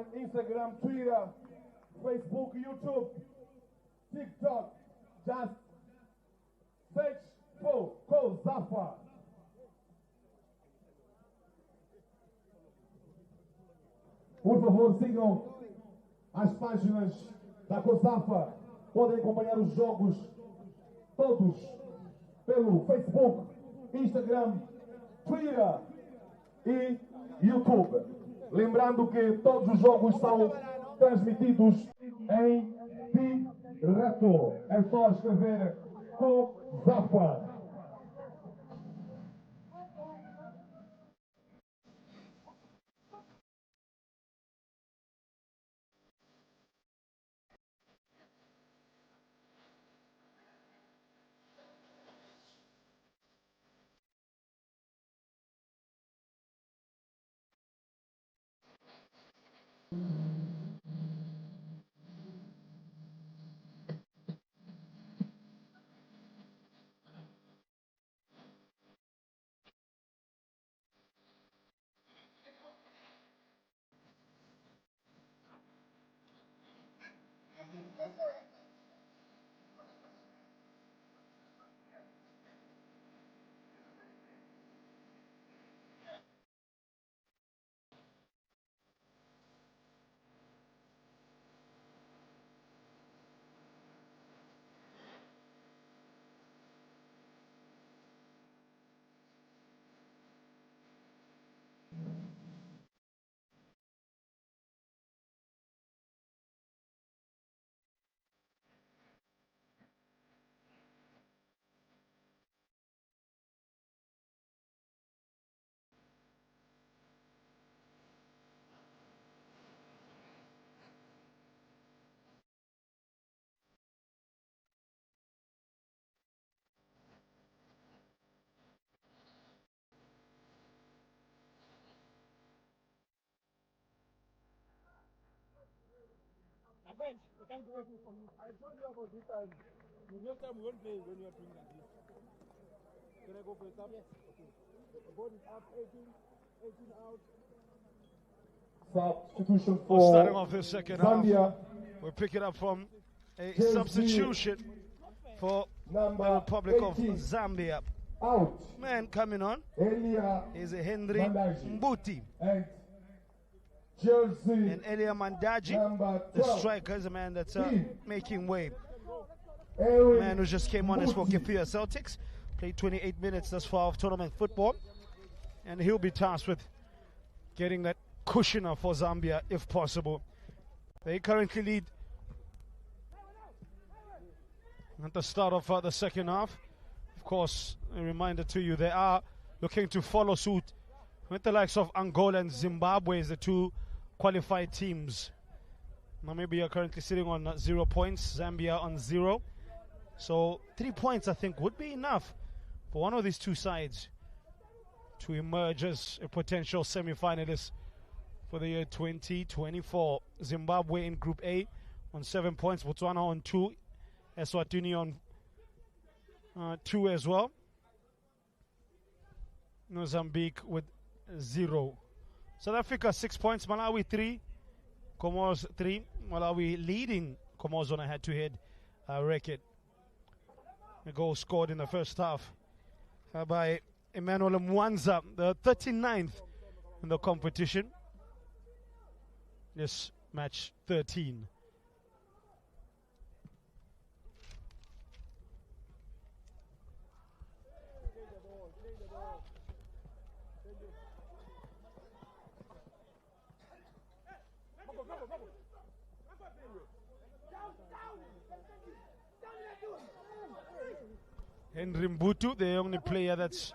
on Instagram, Twitter, Facebook, YouTube, TikTok. Just search for COSAFA. Por favor, sigam as páginas da COSAFA. Podem acompanhar os jogos todos pelo Facebook, Instagram, Twitter e YouTube. Lembrando que todos os jogos são transmitidos em direto. É só escrever COSAFA. We can't do anything for you. I told you about this time. The next time we won't play when you are doing like this. Can I go for a sub? Yes. Okay. The ball is up, 18 out. Substitution Well, for starting off the second Zambia. half, we'll pick it up from a Jersey substitution for the number Republic of 18. Zambia. Out. Man coming on Elia is Henry Mandaji. Mbuti. And Jersey And Elia Mandaji, number the 12. striker, is a man that's making way. Aaron Man who just came on as for Mbuti. Gifia Celtics, played 28 minutes thus far of tournament football, and he'll be tasked with getting that cushioner for Zambia if possible. They currently lead at the start of the second half. Of course, a reminder to you, they are looking to follow suit with the likes of Angola and Zimbabwe as the two qualified teams. Namibia currently sitting on 0 points, Zambia on 0. So 3 points, I think, would be enough for one of these two sides to emerge as a potential semi-finalist for the year 2024. Zimbabwe in Group A on 7 points, Botswana on 2, Eswatini on 2 as well. Mozambique with 0. South Africa 6 points, Malawi 3, Comoros 3. Malawi leading Comoros on a head-to-head record. A goal scored in the first half by Emmanuel Mwanza, the 39th in the competition. This match 13. Henry Mbutu, the only player that's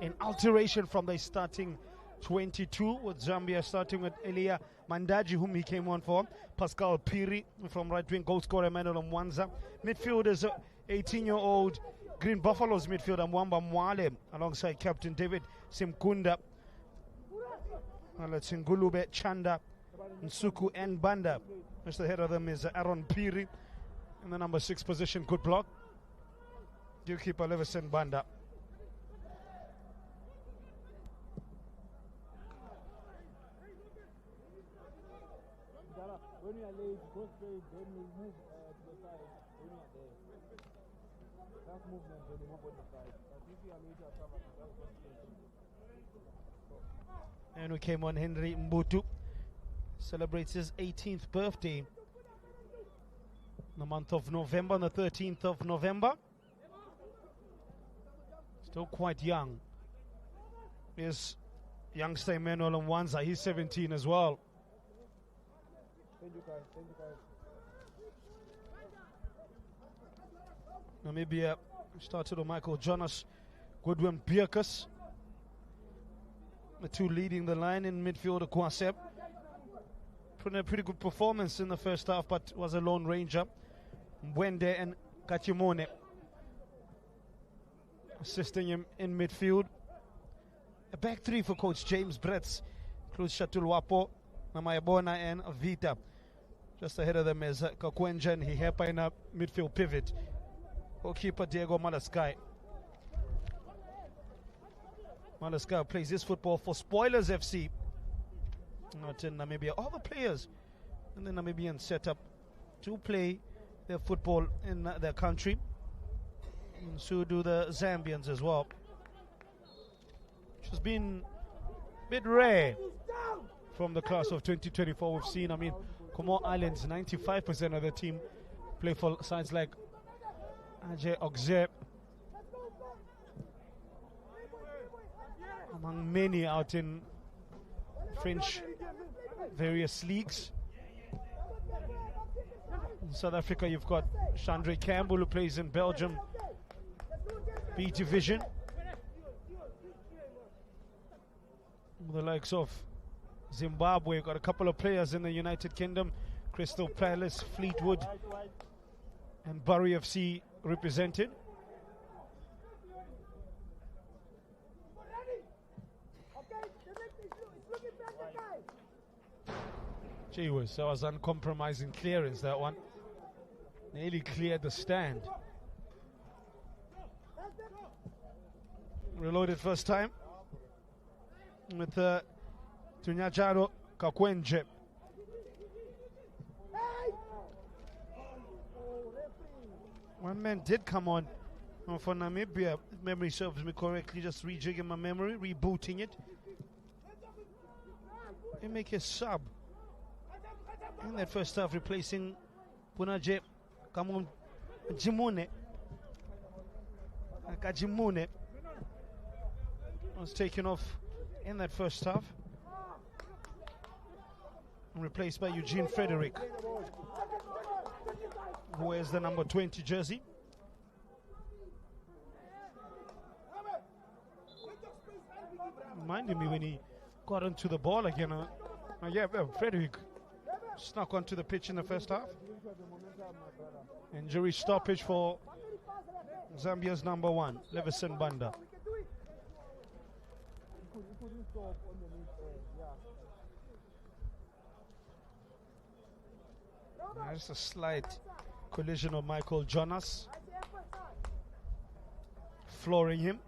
in alteration from the starting 22, with Zambia starting with Elia Mandaji, whom he came on for. Pascal Piri from right wing, goal scorer Emmanuel Mwanza. Midfield is 18-year-old Green Buffaloes midfielder Mwamba Mwale, alongside captain David Simkunda. Ngulube, Chanda, Nsuku, and Banda. Just ahead of them is Aaron Piri in the number 6 position. Good block. Goalkeeper Leveson Banda. when you are late, go straight, then you move to the side when you are there. That's movement when you move on the side. But if you are late, you are covered. That's just straight. And we came on Henry Mbutu. Celebrates his 18th birthday in the month of November, on the 13th of November. Still quite young. Here's youngster Emmanuel Mwanza, he's 17 as well. Thank you guys, thank you guys. Namibia started with Michael Jonas, Goodwin Bierkus. The two leading the line in midfield, Kwasep. Put in a pretty good performance in the first half, but was a lone ranger. Mwende and Kachimone assisting him in midfield. A back three for coach James Bretz. Includes Shatulwapo, Namayabona and Vita. Just ahead of them is Kakwenja and Hihepa in a midfield pivot. Goalkeeper Diego Malaskai. Malaskai plays his football for Spoilers FC. Not in Namibia. All the players in the Namibian setup to play their football in their country. And so do the Zambians as well. Which has been a bit rare from the class of 2024 we've seen. I mean, Comore Islands, 95% of the team play for sides like Ajay Ogze, among many out in French various leagues. In South Africa, you've got Chandre Campbell, who plays in Belgium B Division. The likes of Zimbabwe, you've got a couple of players in the United Kingdom, Crystal Palace, Fleetwood, and Bury FC represented. Gee whiz, that was uncompromising clearance, that one. Nearly cleared the stand. Reloaded first time with Tunyajaro Kakwenje. One man did come on for Namibia, if memory serves me correctly, just rejigging my memory, rebooting it. They make a sub in that first half, replacing Punaje Kajimune. Kajimune was taken off in that first half and replaced by Eugene Frederick, who wears the number 20 jersey. Reminded me when he got onto the ball again. Frederick snuck onto the pitch in the first half. Injury stoppage for Zambia's number one, Levison Banda. There's a slight collision of Michael Jonas, flooring him.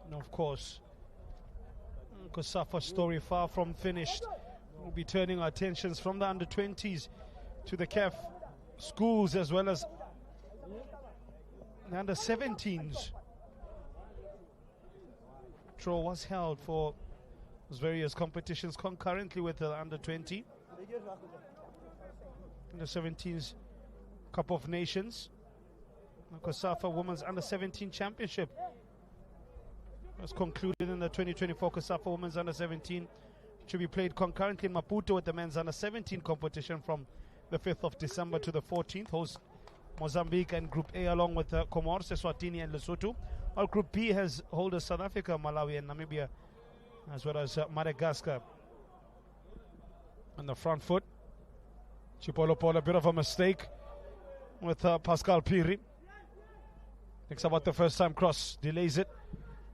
And of course, COSAFA story far from finished. We'll be turning our attentions from the under-20s to the CAF schools as well as the under-17s. Draw was held for those various competitions concurrently with the under-20. Under-17s Cup of Nations. The COSAFA Women's Under-17 Championship was concluded in the 2024 COSAFA Women's Under-17, which will be played concurrently in Maputo with the men's Under-17 competition from the 5th of December to the 14th. Host Mozambique and Group A along with Comoros, Eswatini and Lesotho. While Group B has holders South Africa, Malawi and Namibia, as well as Madagascar on the front foot. Chipolo Paul, a bit of a mistake with Pascal Piri. Thinks about the first time cross, delays it,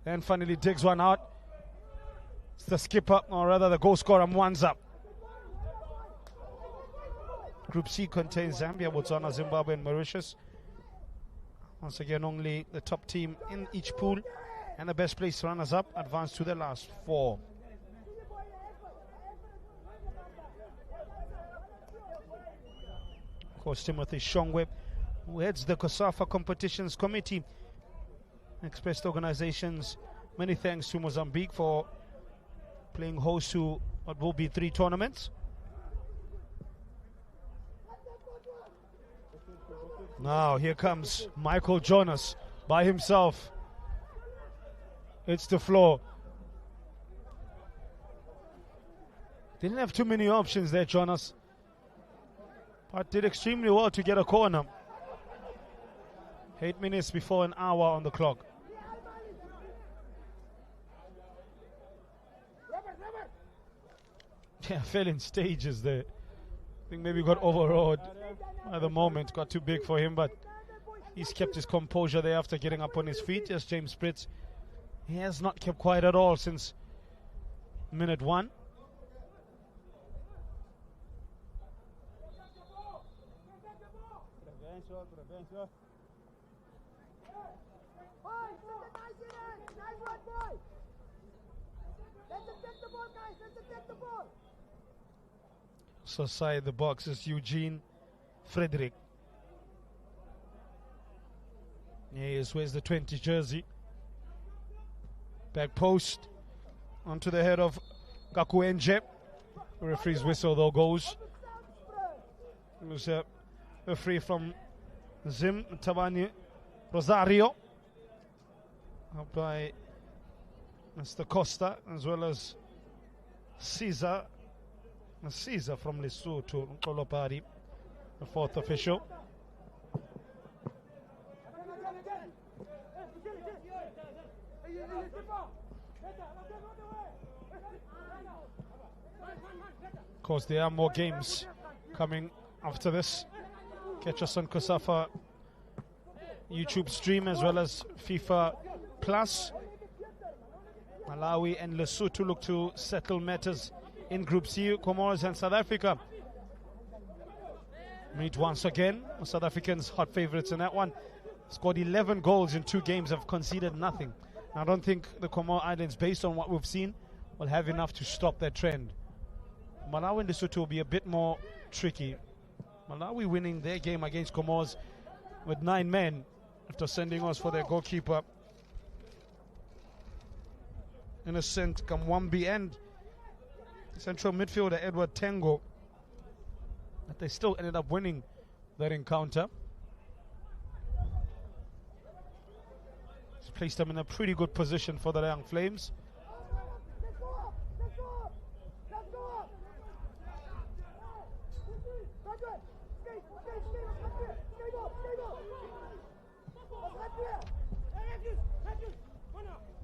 and finally digs one out. It's the skipper, or rather the goal scorer, Mwanza. Group C contains Zambia, Botswana, Zimbabwe, and Mauritius. Once again, only the top team in each pool and the best placed runners-up advance to the last 4. Of course, Timothy Shongwe, who heads the COSAFA Competitions Committee, expressed organizations many thanks to Mozambique for playing host to what will be 3 tournaments. Now here comes Michael Jonas by himself. It's the floor. Didn't have too many options there, Jonas, but did extremely well to get a corner. 8 minutes before an hour on the clock. Yeah, fell in stages there. I think maybe got overawed at the moment. Got too big for him, but he's kept his composure there after getting up on his feet. Yes, James Spritz, he has not kept quiet at all since minute 1. So side the box is Eugene Frederick. Yes, where's the 20 jersey? Back post onto the head of Kakuenje. The referee's whistle though goes. It was a free from Zim Tabani Rosario, up by Mr. Costa, as well as Caesar from Lesotho, Kolopari, the 4th official. Of course, there are more games coming after this. Catch us on COSAFA YouTube stream as well as FIFA Plus. Malawi and Lesotho look to settle matters in Group C. Comoros and South Africa meet once again. South Africans hot favorites in that one. Scored 11 goals in 2 games, have conceded nothing. I don't think the Comoro Islands, based on what we've seen, will have enough to stop that trend. Malawi and Lesotho will be a bit more tricky. Malawi winning their game against Comoros with 9 men after sending us for their goalkeeper Innocent Kamwambi and central midfielder Edward Tengo, but they still ended up winning that encounter. It's placed them in a pretty good position for the Young Flames.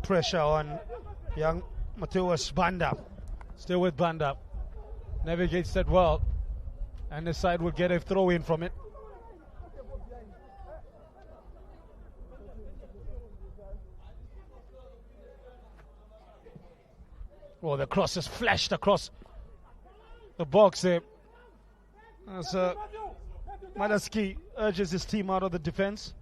Pressure on young Mateus Banda. Still with Banda. Navigates that well. And the side will get a throw in from it. Oh, the cross is flashed across the box there. As Madaski urges his team out of the defense.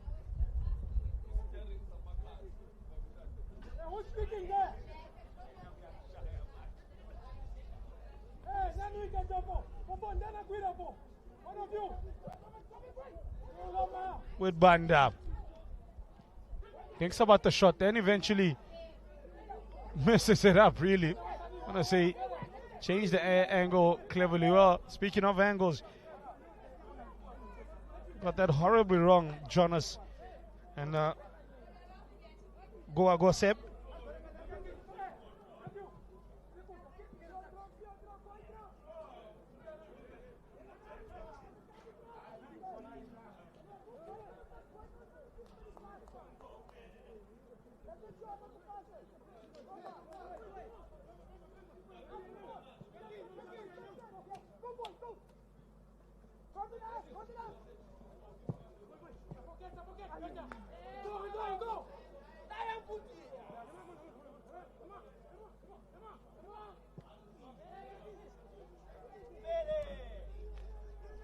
With Banda. Thinks about the shot, then eventually messes it up, really. I want to say, change the angle cleverly. Well, speaking of angles, got that horribly wrong, Jonas. And Goa Gosep.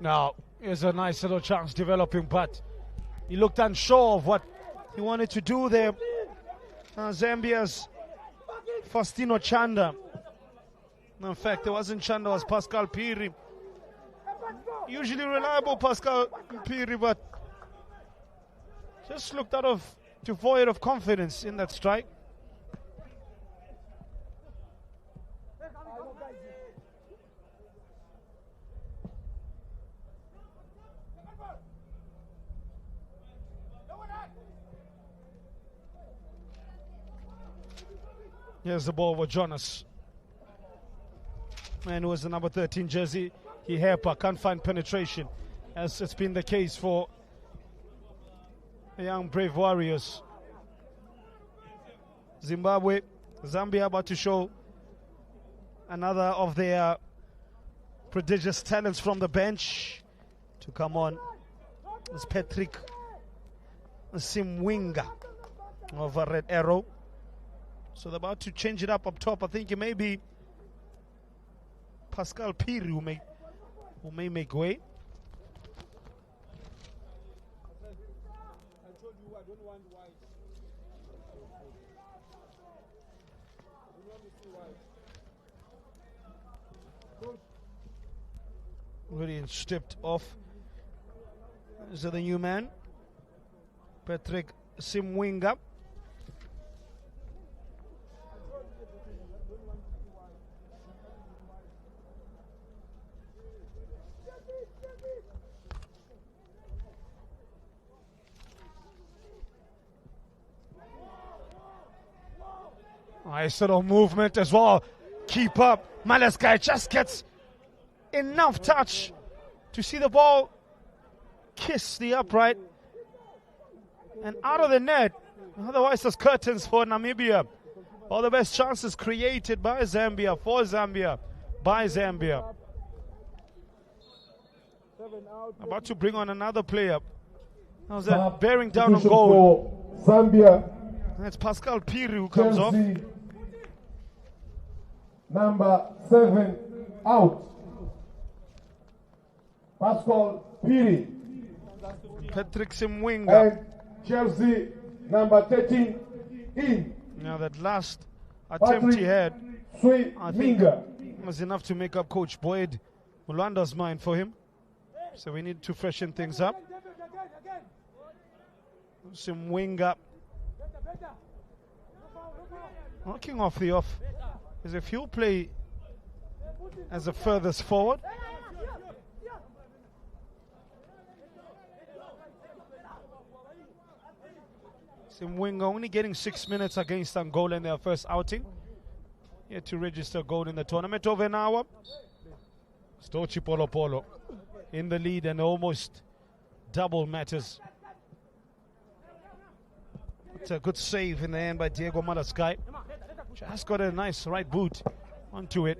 Now, here's a nice little chance developing, but he looked unsure of what he wanted to do there. Zambia's Faustino Chanda. No, in fact, it wasn't Chanda, it was Pascal Piri. Usually reliable Pascal Piri, but just looked devoid of confidence in that strike. Here's the ball with Jonas. Man who was the number 13 jersey. He can't find penetration, as it's been the case for the young brave warriors. Zambia about to show another of their prodigious talents from the bench to come on. It's Patrick Simwinga of a Red Arrow. So they're about to change it up top. I think it may be Pascal Piri who may make way. I told you I don't want white. I don't want to see white. Really stripped off. Is the new man, Patrick Simwinga. Nice little movement as well. Keep up. Malaskai just gets enough touch to see the ball kiss the upright and out of the net. Otherwise, there's curtains for Namibia. All the best chances created by Zambia, for Zambia, by Zambia. About to bring on another player. How's that? Bearing down on goal. Zambia. That's Pascal Piri who comes off. Number 7 out. Pascal Piri. Patrick Simwinga. And jersey number 13 in. Now that last attempt he had, I think was enough to make up Coach Boyd Mulanda's mind for him. So we need to freshen things up. Simwinga knocking off the off. Is if he'll play as the furthest forward. Simwinga only getting 6 minutes against Angola in their first outing. Yet to register goal in the tournament. Over an hour. Stochi Polo Polo in the lead and almost double matters. It's a good save in the end by Diego Malaskai. Just got a nice right boot onto it.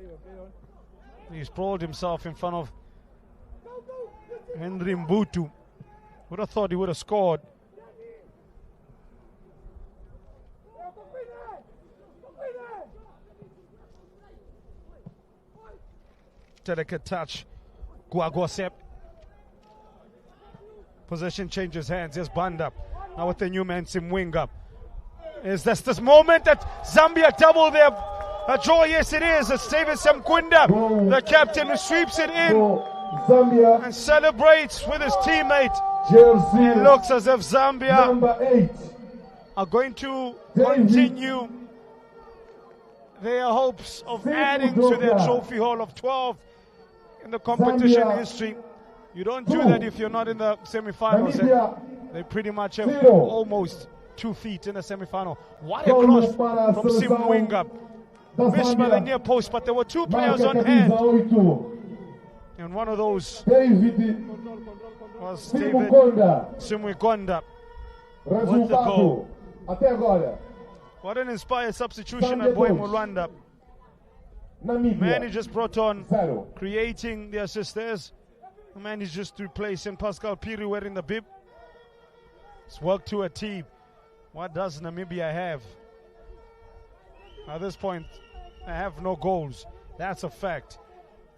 He sprawled himself in front of Henry Mbutu. Would have thought he would have scored. Delicate touch. Guagosep. Possession changes hands. Here's Banda. Now with the new man, Simwinga. Is this moment that Zambia double their draw? Yes, it is. It's David Semkunda, the captain, who sweeps it in Zambia and celebrates with his teammate. jersey It looks as if Zambia number 8. are going to continue their hopes of adding to their trophy haul of 12 in the competition Zambia history. You don't do that if you're not in the semi-finals. Namibia They pretty much have 0. almost 2 feet in the semi-final. What a cross from Simwinga. Missed by the near post, but there were 2 players on hand. And one of those David was David Simwigonda. Resultado até agora. What an inspired substitution at Boy Mulwanda. Man, he Namíbia just brought on 0. creating the assist. There's the man he's just replacing Pascal Piri wearing the bib. It's worked to a T. What does Namibia have? At this point, they have no goals. That's a fact.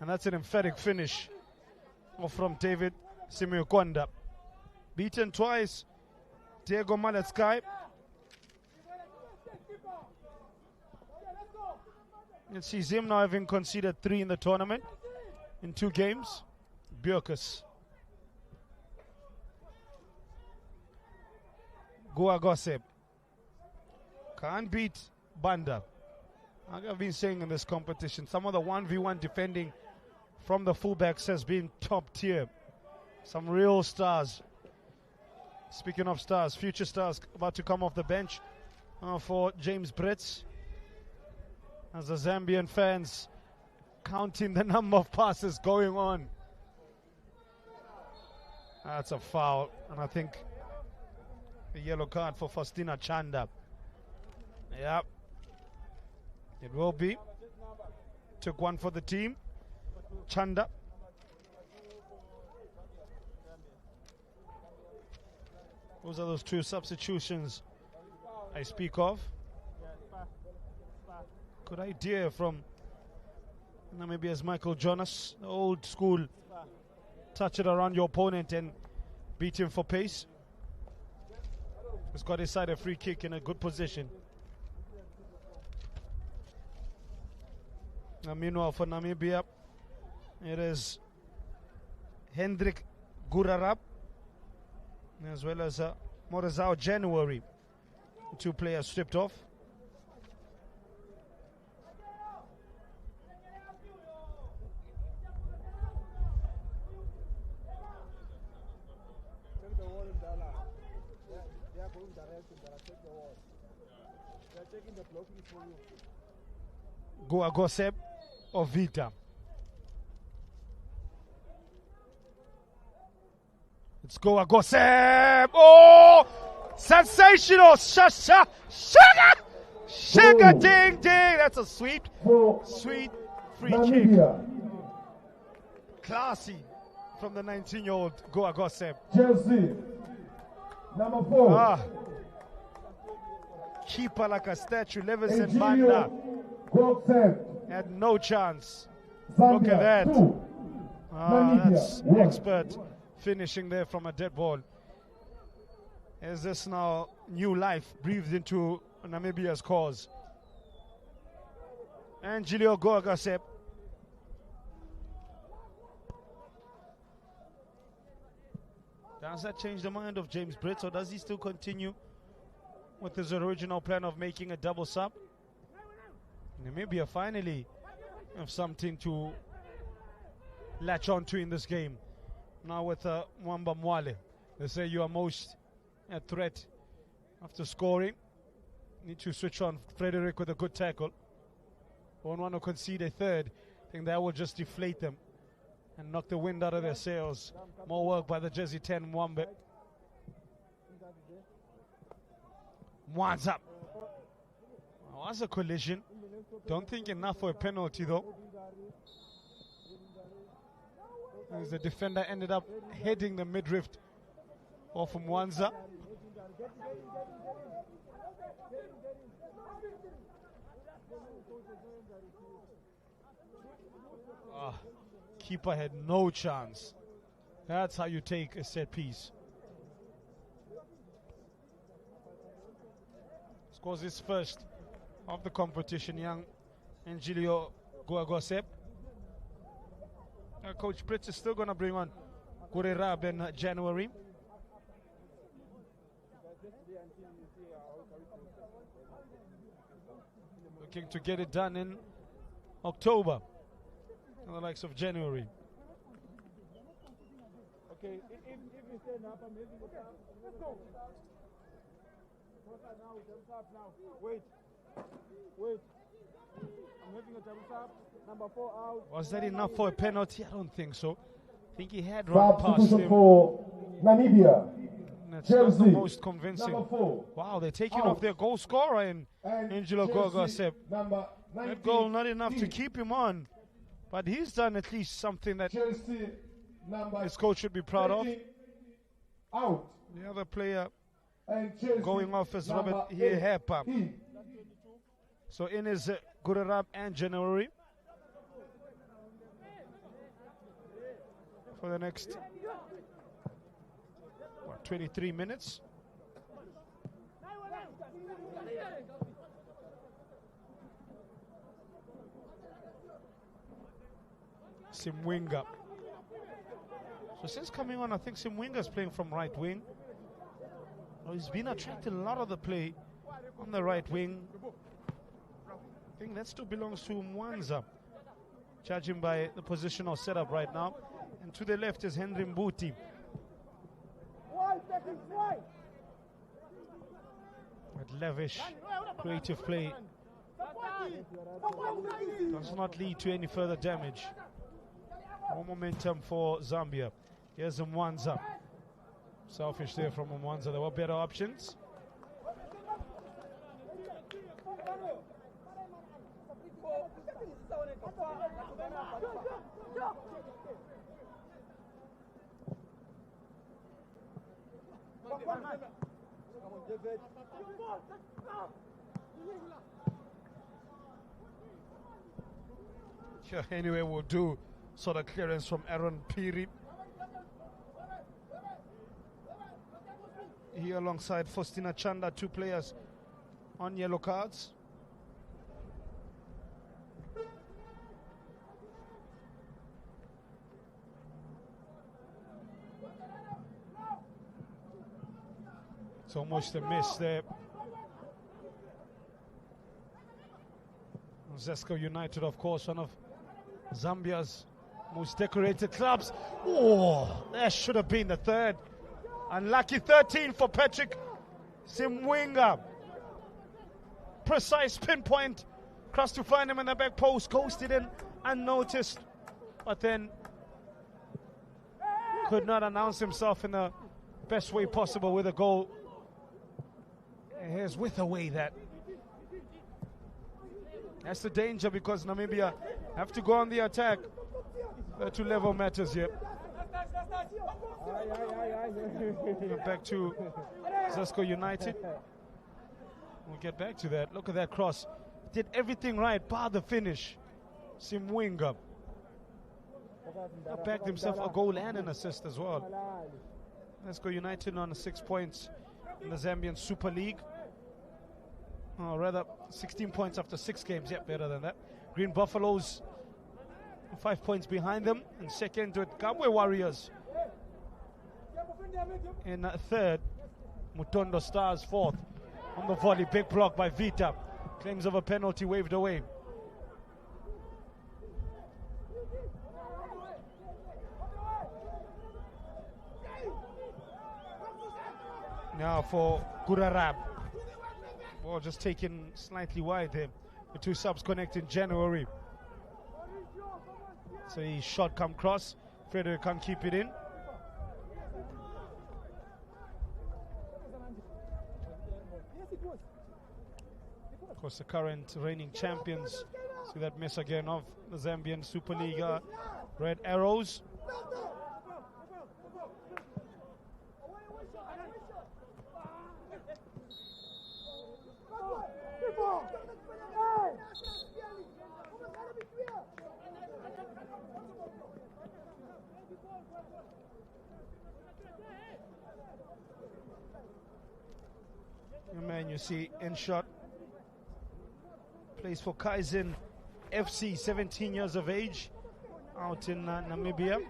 And that's an emphatic finish or from David Simukonda. Beaten twice, Diego Maletsky. It sees him now having conceded 3 in the tournament in 2 games. Björkus. Guagosep. Can't beat Banda. Like I've been saying in this competition, some of the 1v1 defending from the fullbacks has been top tier. Some real stars. Speaking of stars, future stars about to come off the bench for James Brits. As the Zambian fans counting the number of passes going on. That's a foul, and I think a yellow card for Faustina Chanda. Yep, it will be. Took one for the team. Chanda. Those are those 2 substitutions I speak of. Good idea from Namibia's Michael Jonas, old school. Touch it around your opponent and beat him for pace. He's got his side a free kick in a good position. Now meanwhile for Namibia, it is Hendrik Gurarab as well as Morazao January. 2 players stripped off. Guagosep or Vita. Let's go Guagosep. Oh, sensational! Sugar ding ding. That's a sweet free Namibia. kick. Classy from the 19-year-old Guagosep. Chelsea. Number 4. Keeper like a statue. Levinson Banda had no chance. Zambia, Look at that. 2. That's Namibia, 1. expert finishing there from a dead ball. Is this now new life breathed into Namibia's cause? And Julio Guagosep. Does that change the mind of James Brits, or does he still continue with his original plan of making a double sub? Namibia finally have something to latch on to in this game. Now with Mwamba Mwale, they say you are most a threat after scoring. Need to switch on Frederick with a good tackle. Won't want to concede a third. I think that will just deflate them and knock the wind out of their sails. More work by the jersey 10 Mwambe. Mwanza. Oh, that's a collision. Don't think enough for a penalty though. As the defender ended up heading the midriff off from Mwanza. Keeper had no chance. That's how you take a set piece. Scores his first of the competition, young Angilio Guagosep. Coach Brits is still going to bring on Gurerab in January. Looking to get it done in October, the likes of January. Okay, if you stand up, I'm having a time. Let's go. Now, jump up now. Wait. I'm having a jump up. Number 4 out. Was that enough for a penalty? I don't think so. I think he had run past Substitution him. for Namibia. That's Chelsea, not the most convincing. Number 4. Wow, they're taking Out. off their goal scorer in And Angelo Chelsea, Guagosep. number That goal not enough to 19. keep him on. But he's done at least something that Chelsea, number his coach should be proud of. 20, out. The other player And Chelsea, going off is number Robert 18. Hepa. So in is Gurerab and January. for the next 23 minutes. Simwinga. So since coming on, I think Simwinga's playing from right wing. He's been attracting a lot of the play on the right wing. I think that still belongs to Mwanza, judging by the positional setup right now. And to the left is Henry Mbuti. With lavish, creative play does not lead to any further damage. More momentum for Zambia. Here's Mwanza. Selfish there from Mwanza. There were better options. Sure, anyway, we'll do sort of clearance from Aaron Piri. Here alongside Faustina Chanda, two players on yellow cards. It's almost a miss there. Zesco United, of course, one of Zambia's most decorated clubs. Oh, that should have been the third. Unlucky 13 for Patrick Simwinga. Precise pinpoint. Cross to find him in the back post. Ghosted in unnoticed. But then could not announce himself in the best way possible with a goal. And here's with away that. That's the danger, because Namibia have to go on the attack to level matters here. Back to Zesco United. We'll get back to that. Look at that cross. Did everything right, bar the finish. Simwinga backed himself a goal and an assist as well. Zesco United on 6 points in the Zambian Super League. Or rather, 16 points after 6 games. Yep, better than that. Green Buffaloes 5 points behind them. And second with Kabwe Warriors in third. Mutondo Stars fourth. On the volley, big block by Vita. Claims of a penalty waved away. Now for Gurarab. Ball just taken slightly wide there. The two subs connect in January. So he shot come cross. Frederick can't keep it in. Of course, the current reigning champions. See that miss again of the Zambian Super League Red Arrows. Man, you see in shot, plays for Kaizen FC, 17 years of age, out in Namibia.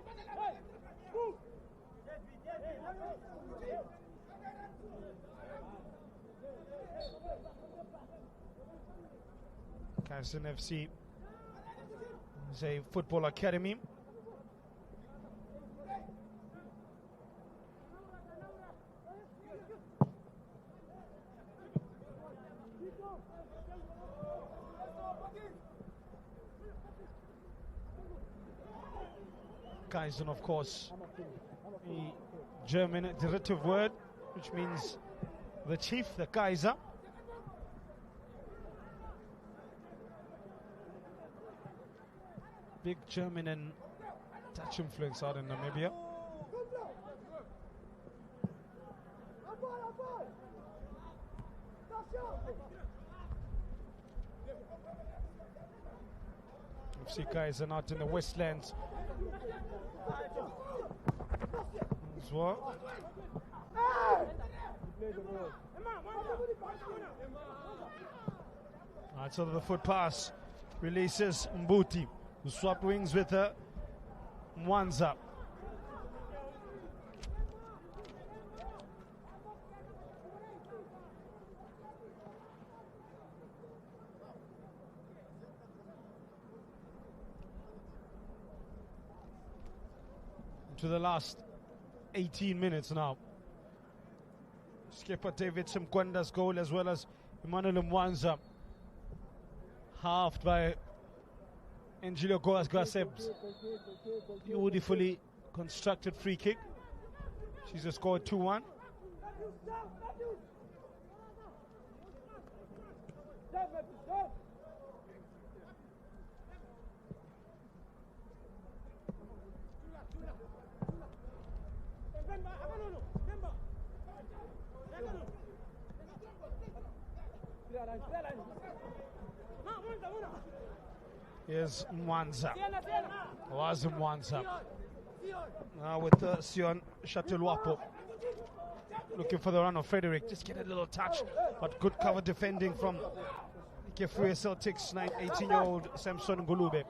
Kaizen FC is a football academy. Kaizen, of course, a German derivative word, which means the chief, the Kaiser. Big German and Dutch influence out in Namibia. FC Kaizen out in the Westlands. as well. Right, so the foot pass releases Mbuti, who swapped wings with Mwanza. To the last 18 minutes now. Skipper David Simkwenda's goal as well as Emmanuel Mwanza, halved by Angelo Gaseb's beautifully constructed free kick. She's just scored 2-1. Here's Mwanza. Was Mwanza. Now with Sion Shatulwapo. Looking for the run of Frederick. Just get a little touch. But good cover defending from Kefue Celtics 18-year-old Samson Ngulube.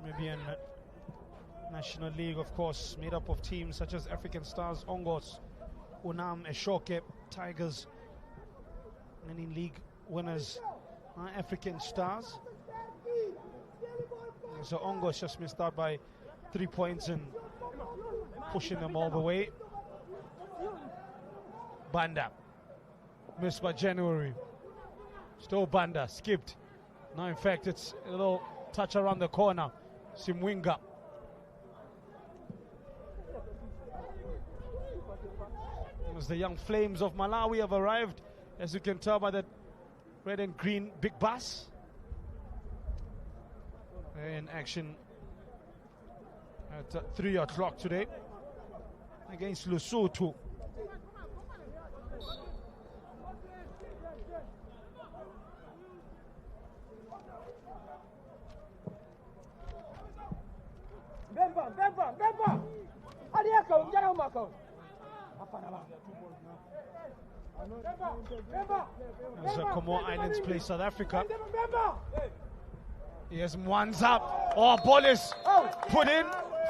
Namibian National League, of course, made up of teams such as African Stars, Ongos, Unam, Eshoke, Tigers, and in league winners, African Stars. So Ongos just missed out by 3 points and pushing them all the way. Banda missed by January. Still Banda, skipped. Now in fact it's a little touch around the corner. Simwinga. As the young Flames of Malawi have arrived, as you can tell by that red and green big bus. In action at 3 o'clock today against Lesotho. As the Comore Islands play South Africa. Here's Mwanza. Oh, ball is put in.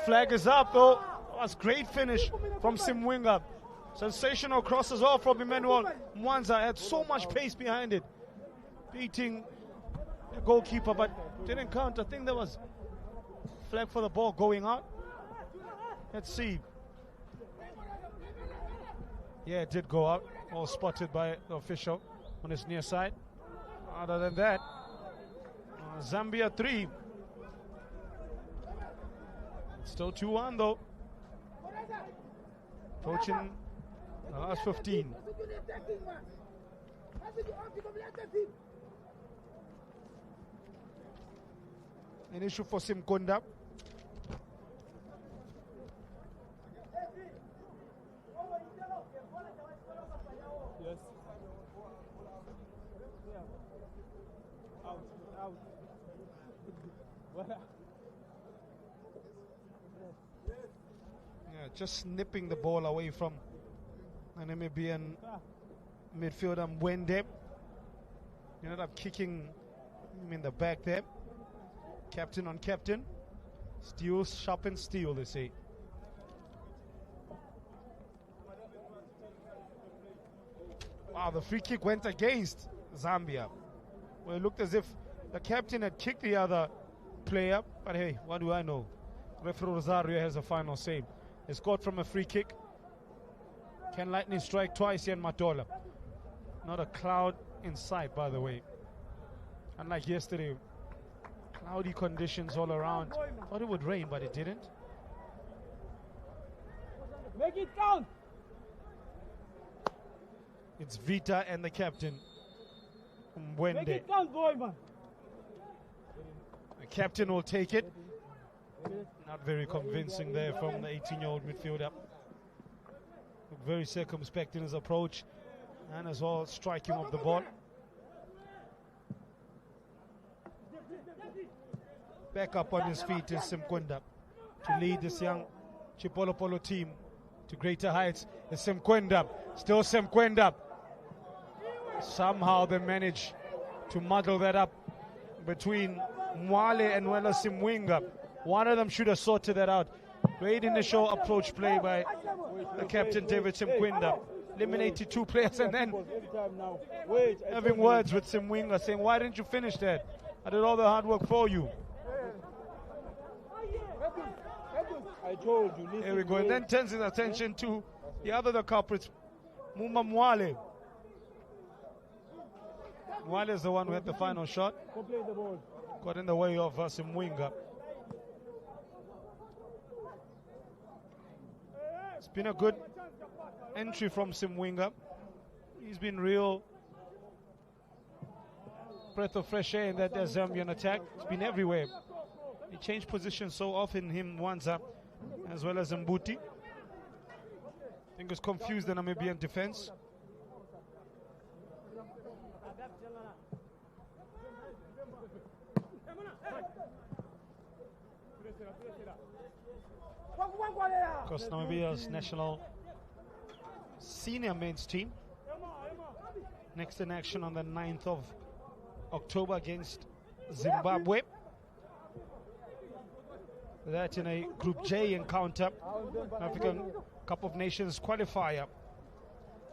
Flag is up though. That was great finish from Simwinga. Sensational crosses off from Emmanuel Mwanza. Had so much pace behind it. Beating the goalkeeper, but didn't count. I think there was flag for the ball going out. Let's see. Yeah, it did go out. All spotted by the official on his near side. Other than that, Zambia 3. Still 2-1 though. Approaching the last 15. An issue for Simkonda. Yes. Out. Yeah, just nipping the ball away from the Namibian midfielder Mwende. You ended up kicking him in the back there. Captain on captain. Steel, sharpen steel, they say. Wow, the free kick went against Zambia. Well, it looked as if the captain had kicked the other player, but hey, what do I know? Referee Rosario has a final say. He scored from a free kick. Can lightning strike twice here in Matola? Not a cloud in sight, by the way. Unlike yesterday, cloudy conditions all around. Thought it would rain, but it didn't. Make it count. It's Vita and the captain, Make Mwende. it count, boy, man. The captain will take it. Not very convincing there from the 18-year-old midfielder. Looked very circumspect in his approach and as well striking of the ball. Back up on his feet is Simkwenda to lead this young Chipolo Polo team to greater heights. It's Simkwenda, still Simkwenda. Somehow they manage to muddle that up between Mwale and Wela Simwinga. One of them should have sorted that out. Great initial approach play by the captain David Simkwenda. Eliminated 2 players and then having words with Simwinga saying, why didn't you finish that? I did all the hard work for you. I told you. Here we go. And then turns his attention to the other culprits, Muma Mwale. Mwale is the one who had the final shot. Got in the way of Simwinga. It's been a good entry from Simwinga. He's been real breath of fresh air in that Zambian attack. It's been everywhere. He changed positions so often, him Wanza as well as Mbuti. I think it's confused the Namibian defense. Of course, Namibia's national senior men's team next in action on the 9th of October against Zimbabwe. That in a Group J encounter, African Cup of Nations qualifier.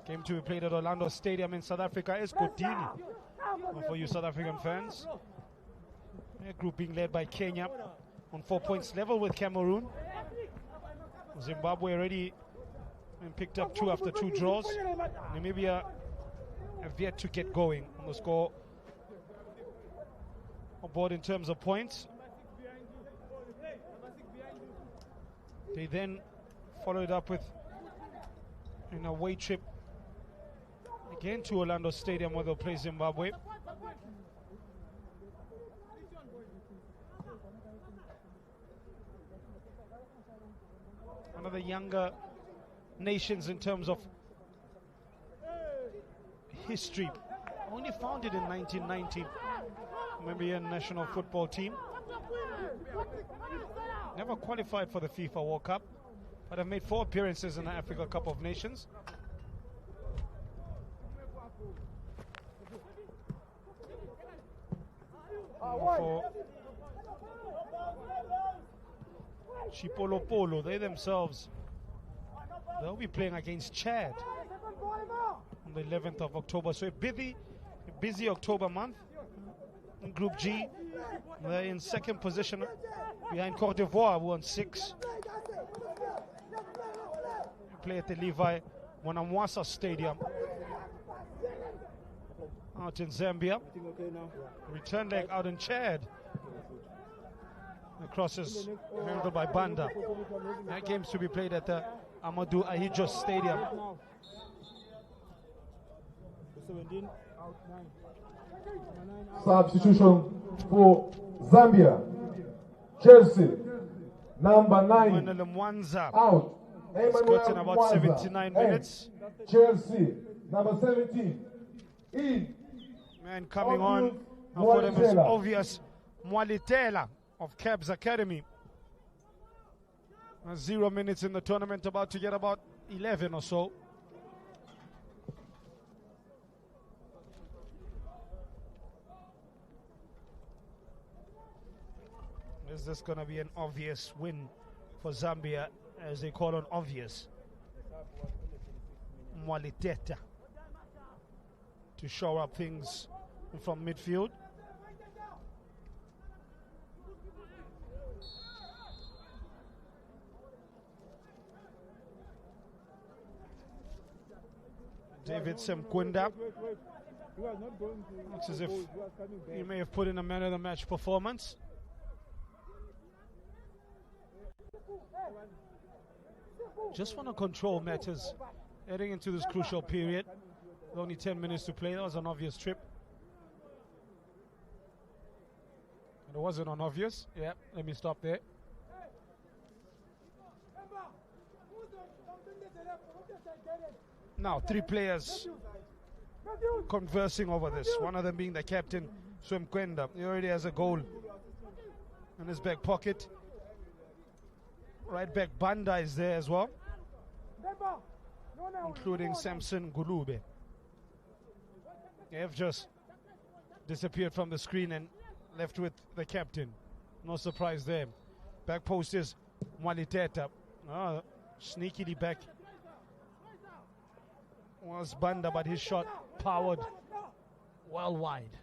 Game to be played at Orlando Stadium in South Africa. Is Kotini for you South African fans. A group being led by Kenya on 4 points level with Cameroon. Zimbabwe already picked up 2 after 2 draws. Namibia have yet to get going on the score board in terms of points. They then followed up with an away trip again to Orlando Stadium where they'll play Zimbabwe. One of the younger nations in terms of history. Only founded in 1990. Namibian national football team. Never qualified for the FIFA World Cup, but have made 4 appearances in the Africa Cup of Nations. For Chipolo Polo, they themselves, they'll be playing against Chad on the 11th of October. So a busy October month. In Group G, they're in 2nd position behind Cote d'Ivoire, who on 6. Play at the Levi Mwanamwasa Stadium out in Zambia. Return leg out in Chad. The cross is handled by Banda. That game's to be played at the Amadou Ahidjo Stadium. 17 out 9. Substitution for Zambia. Chelsea, number 9, out. Scored in about 79 minutes. Chelsea, number 17, in. Man coming on for them is obvious. Mwalitela of Cabs Academy. 0 minutes in the tournament, about to get about 11 or so. Is this going to be an obvious win for Zambia, as they call on obvious? Mwaliteta to shore up things from midfield. David Simkwenda. Looks as if he may have put in a man of the match performance. Just want to control matters heading into this crucial period. With only 10 minutes to play. That was an obvious trip. And it wasn't an obvious. Yeah, let me stop there. Now, 3 players conversing over this. One of them being the captain, Simkwenda. He already has a goal in his back pocket. Right back Banda is there as well, including Samson Gulube. They have just disappeared from the screen and left with the captain. No surprise there. Back post is Mwaliteta. Sneakily back was Banda, but his shot powered well wide.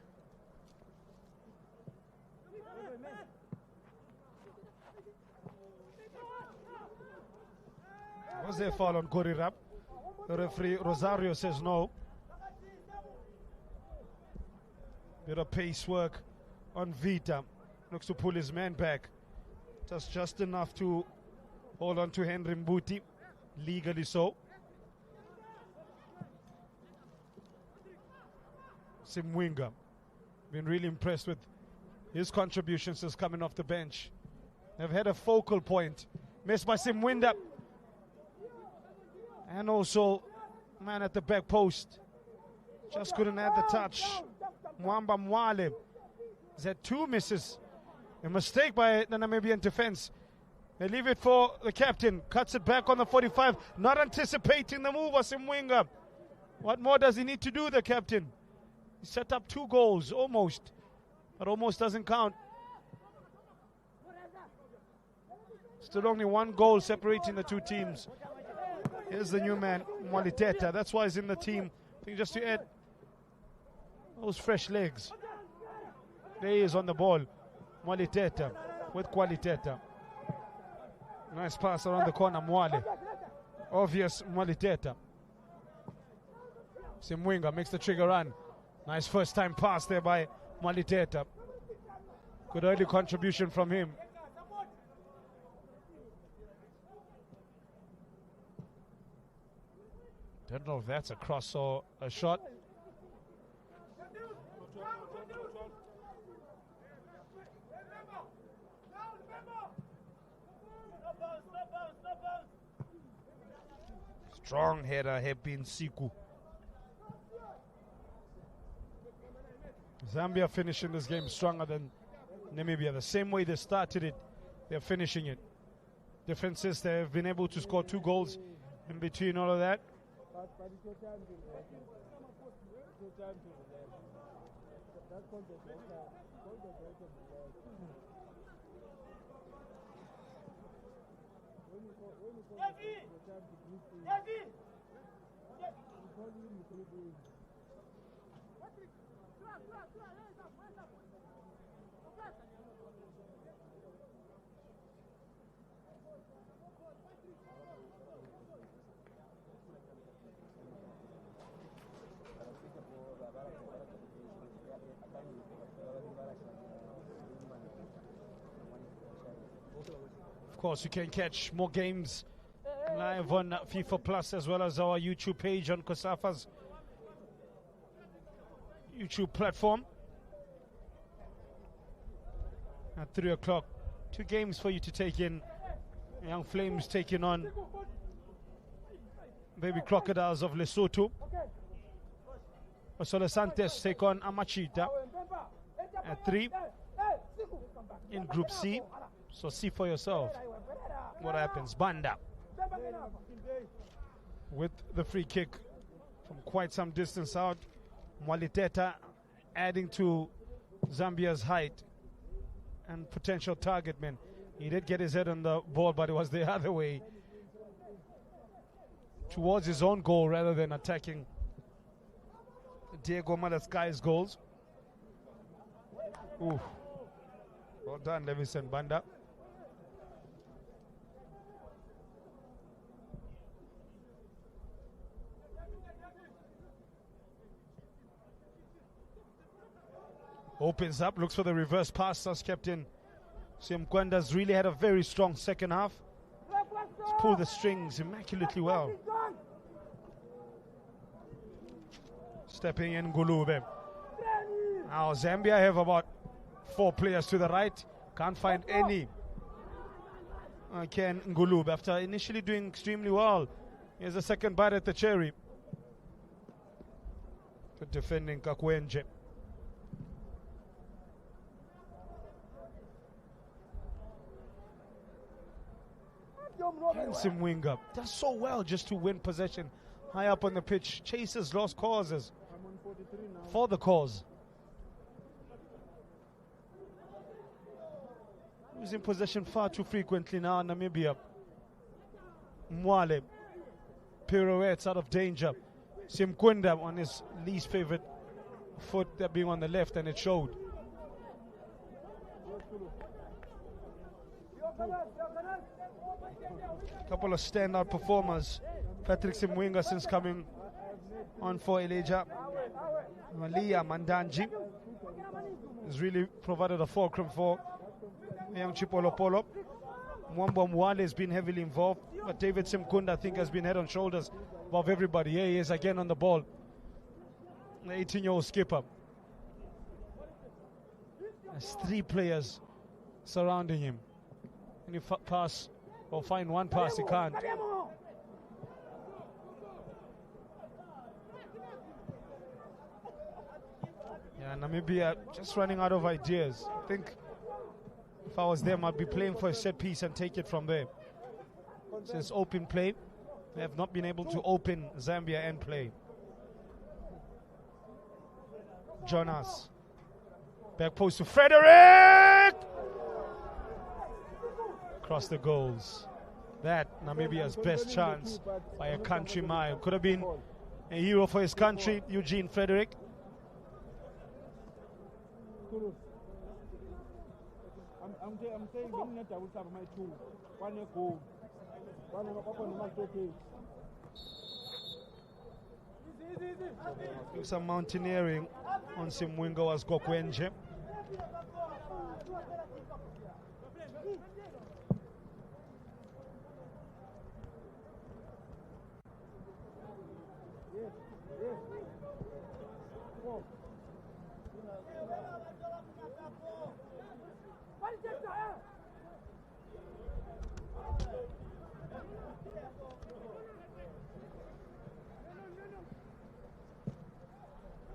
Was there a foul on Gorirab? The referee Rosario says no. Bit of pace work on Vita. Looks to pull his man back. Just enough to hold on to Henry Mbuti, legally so. Simwinga, been really impressed with his contributions since coming off the bench. They've had a focal point. Missed by Simwinga. And also, man at the back post. Just couldn't add the touch. Mwamba Mwale has had two misses. A mistake by the Namibian defense. They leave it for the captain. Cuts it back on the 45. Not anticipating the move of Simwinga. What more does he need to do, the captain? He set up 2 goals, almost. But almost doesn't count. Still only 1 goal separating the 2 teams. Here's the new man, Mwaliteta. That's why he's in the team. I think just to add those fresh legs. There he is on the ball. Mwaliteta with Qualiteta. Nice pass around the corner, Mwale. Obvious Mwaliteta. Simwinga makes the trigger run. Nice first time pass there by Mwaliteta. Good early contribution from him. Don't know if that's a cross or a shot. Strong header, Hebin Siku. Zambia finishing this game stronger than Namibia. The same way they started it, they're finishing it. Differences, they've been able to score 2 goals in between all of that. Of course, you can catch more games live on FIFA Plus as well as our YouTube page on COSAFA's YouTube platform. At 3 o'clock, 2 games for you to take in. Young Flames taking on Baby Crocodiles of Lesotho. Osola Santos take on Amachita at 3 in Group C. So see for yourself what happens. Banda with the free kick from quite some distance out. Mwaliteta adding to Zambia's height and potential target man. He did get his head on the ball, but it was the other way, towards his own goal rather than attacking Diego Malaskai's goals. Ooh. Well done, Levison Banda. Opens up, looks for the reverse pass. As captain Simkwanda's really had a very strong second half. He's pulled the strings immaculately well. Stepping in Gulube. Now Zambia have about 4 players to the right. Can't find any. Ken Ngulube, after initially doing extremely well, here's a second bite at the cherry. Good defending Kakwenje. Simwinga does so well just to win possession high up on the pitch. Chases lost causes for the cause. Losing possession far too frequently now in Namibia. Mwale pirouettes out of danger. Simkwenda on his least favorite foot, that being on the left, and it showed. Couple of standout performers. Patrick Simwinga, since coming on for Elijah Malia Mandanji, has really provided a fulcrum for young Chipolo Polo. Mwamba Mwale has been heavily involved, but David Simkunda, I think, has been head and shoulders above everybody. Here he is again on the ball. The 18-year-old skipper. There's 3 players surrounding him. And you pass or find one pass, he can't. Yeah, Namibia just running out of ideas. I think if I was them, I'd be playing for a set piece and take it from there. Since open play, they have not been able to open Zambia and play. Jonas. Back post to Frederick! Across the goals. That Namibia's best chance by a country mile. Could have been a hero for his country, Eugene Frederick. I'm saying when I will have my 2. One goal. One on my 2. Do some mountaineering on Simwinga as Gokwenje.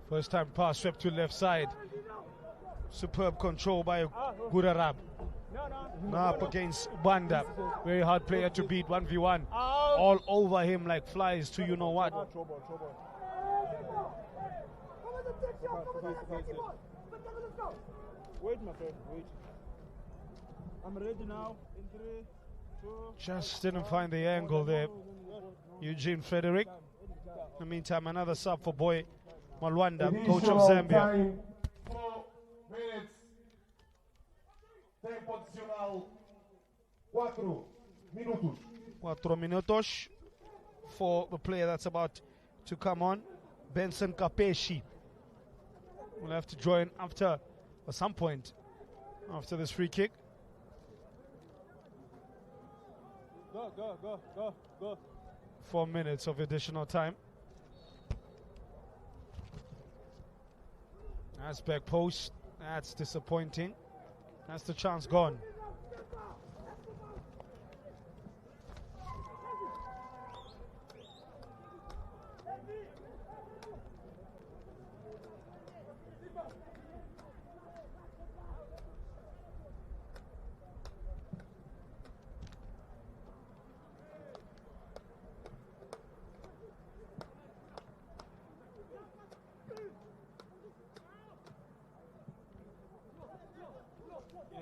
First time pass swept to left side. Superb control by Gurarab. Now up against Banda. Very hard player to beat, 1v1. All over him like flies to you know what. Wait, my friend, wait. I'm ready now. In 3, 2. Just didn't find the angle there. Eugene Frederick. In the meantime, another sub for Boy Malwanda, coach of Zambia. Time, 4 minutes. Tempo adicional 4 minutos. 4 minutos for the player that's about to come on, Benson Kapeshi. We'll have to join after, at some point, after this free kick. Go. 4 minutes of additional time. That's back post. That's disappointing. That's the chance gone.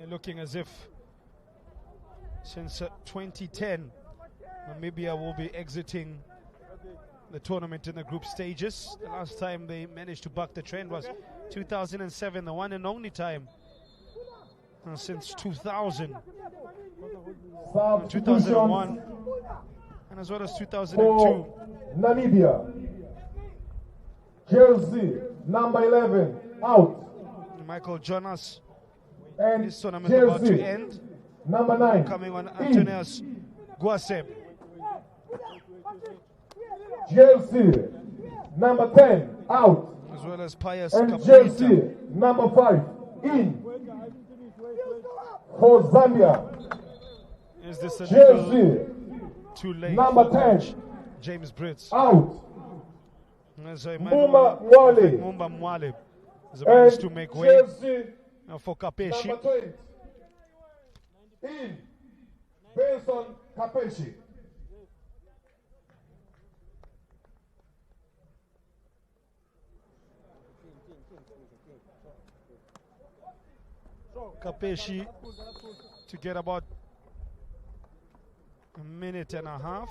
Looking as if since 2010 Namibia will be exiting the tournament in the group stages. The last time they managed to buck the trend was 2007, the one and only time since 2000, 2001, and as well as 2002. For Namibia, jersey number 11 out. Michael Jonas. And This tournament about to jersey end. number 9 Coming on in. Antonius Guaseb. Jersey number 10 out. As well as Pius And Kapulita. jersey number 5 in. For Zambia, Is this a little jersey too late number for 10 coach James Brits? out. As Mumba Mwale. Mumba Mwale is about to And make way jersey for Kapeshi. number 20 in. Benson Kapeshi. Kapeshi to get about a minute and a half.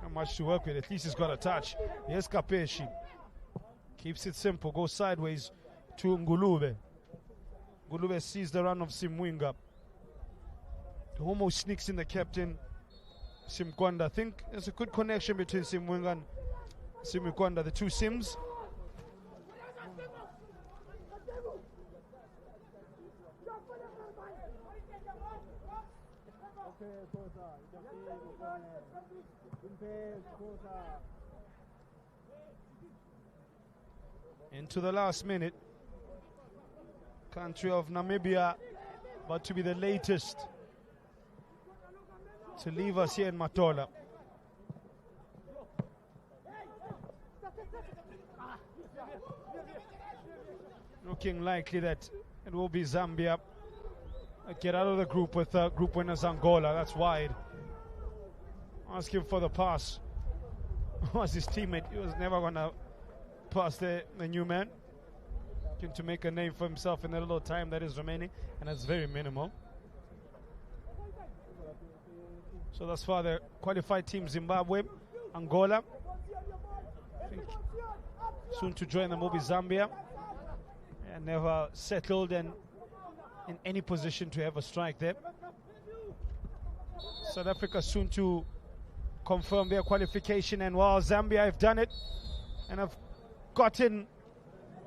Not much to work with. At least he's got a touch. Yes, Kapeshi keeps it simple. Goes sideways to Ngulube. Ngulube sees the run of Simwinga. Almost sneaks in the captain, Simkwanda. I think there's a good connection between Simwinga and Simkwanda, the two Sims. Into the last minute. Country of Namibia about to be the latest to leave us here in Matola. Looking likely that it will be Zambia get out of the group with group winners Angola. That's wide. Asking for the pass was his teammate. He was never going to pass the new man. Looking to make a name for himself in the little time that is remaining, and that's very minimal. So thus far the qualified team Zimbabwe, Angola. I think soon to join them will be Zambia. And never settled and in any position to have a strike there. South Africa soon to confirm their qualification, and while Zambia have done it and have gotten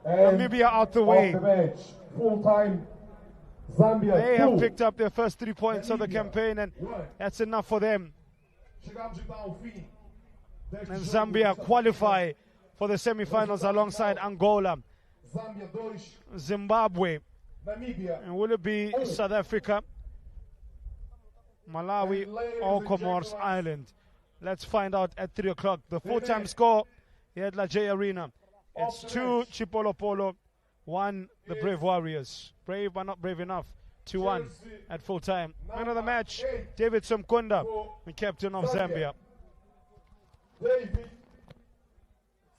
Namibia out the way. Full time Zambia. They have picked up their first 3 points of the campaign, and that's enough for them. And Zambia qualify for the semi-finals alongside Angola, Zimbabwe, and will it be South Africa, Malawi, or Comoros Island? Let's find out at 3 o'clock. The full-time score here at La J Arena. It's 2 Chipolo Polo, 1 the Brave Warriors. Brave but not brave enough. 2-1 at full time. Man of the match, David Somkunda, the captain of Zambia. David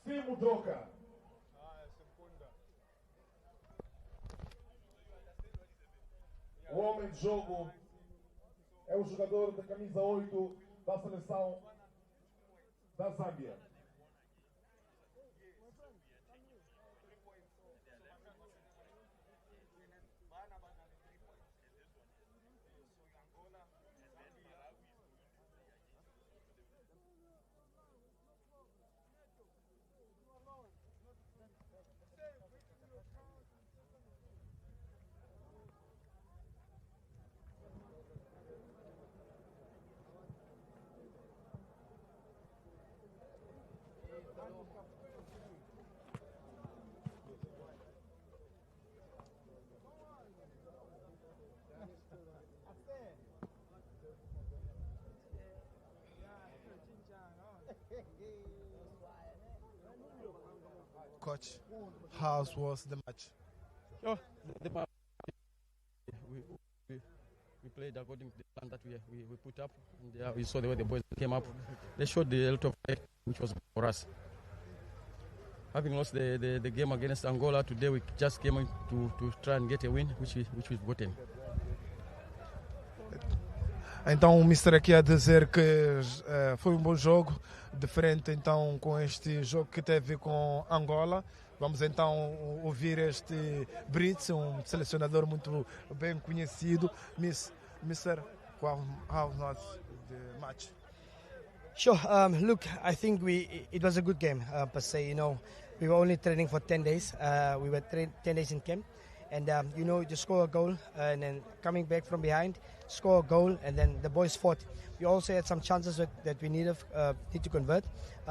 Simudoka. O homem de jogo é o jogador da camisa 8 da seleção da Zâmbia. Coach, how was the match? Oh, we played according to the plan that we put up, and we saw the way the boys came up. They showed a lot of fight, which was for us. Having lost the game against Angola today, we just came in to try and get a win, which we've gotten. Então o Mister aqui a dizer que foi bom jogo, diferente então com este jogo que teve com Angola. Vamos então ouvir este Brits, selecionador muito bem conhecido. Mister, how was the match? Sure. Look, I think it was a good game per se. You know, we were only training for 10 days. We were 10 days in camp. And, you know, you score a goal and then coming back from behind, score a goal, and then the boys fought. We also had some chances that we need to convert.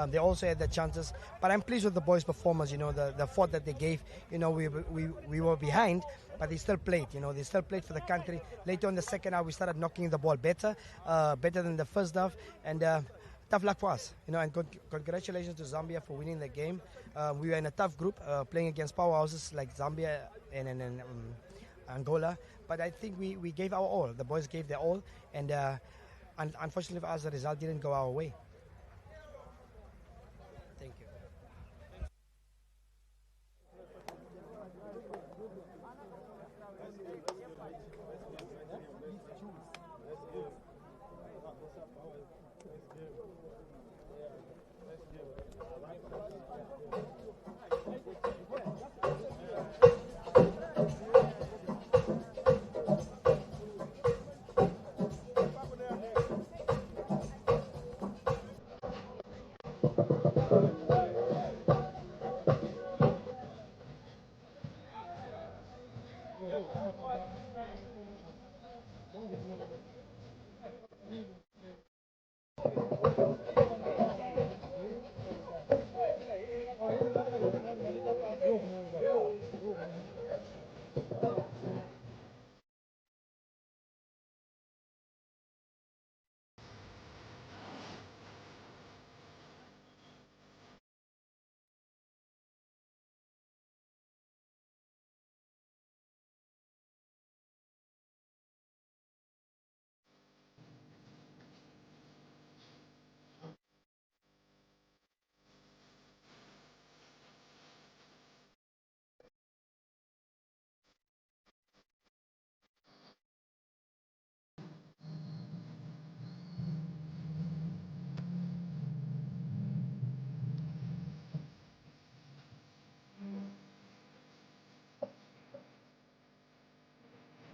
They also had the chances. But I'm pleased with the boys' performance, you know, the fight that they gave. You know, we were behind, but they still played, you know. They still played for the country. Later on the second half, we started knocking the ball better than the first half. And tough luck for us, you know, and congratulations to Zambia for winning the game. We were in a tough group, playing against powerhouses like Zambia and Angola, but I think we gave our all. The boys gave their all, and unfortunately for us, the result didn't go our way.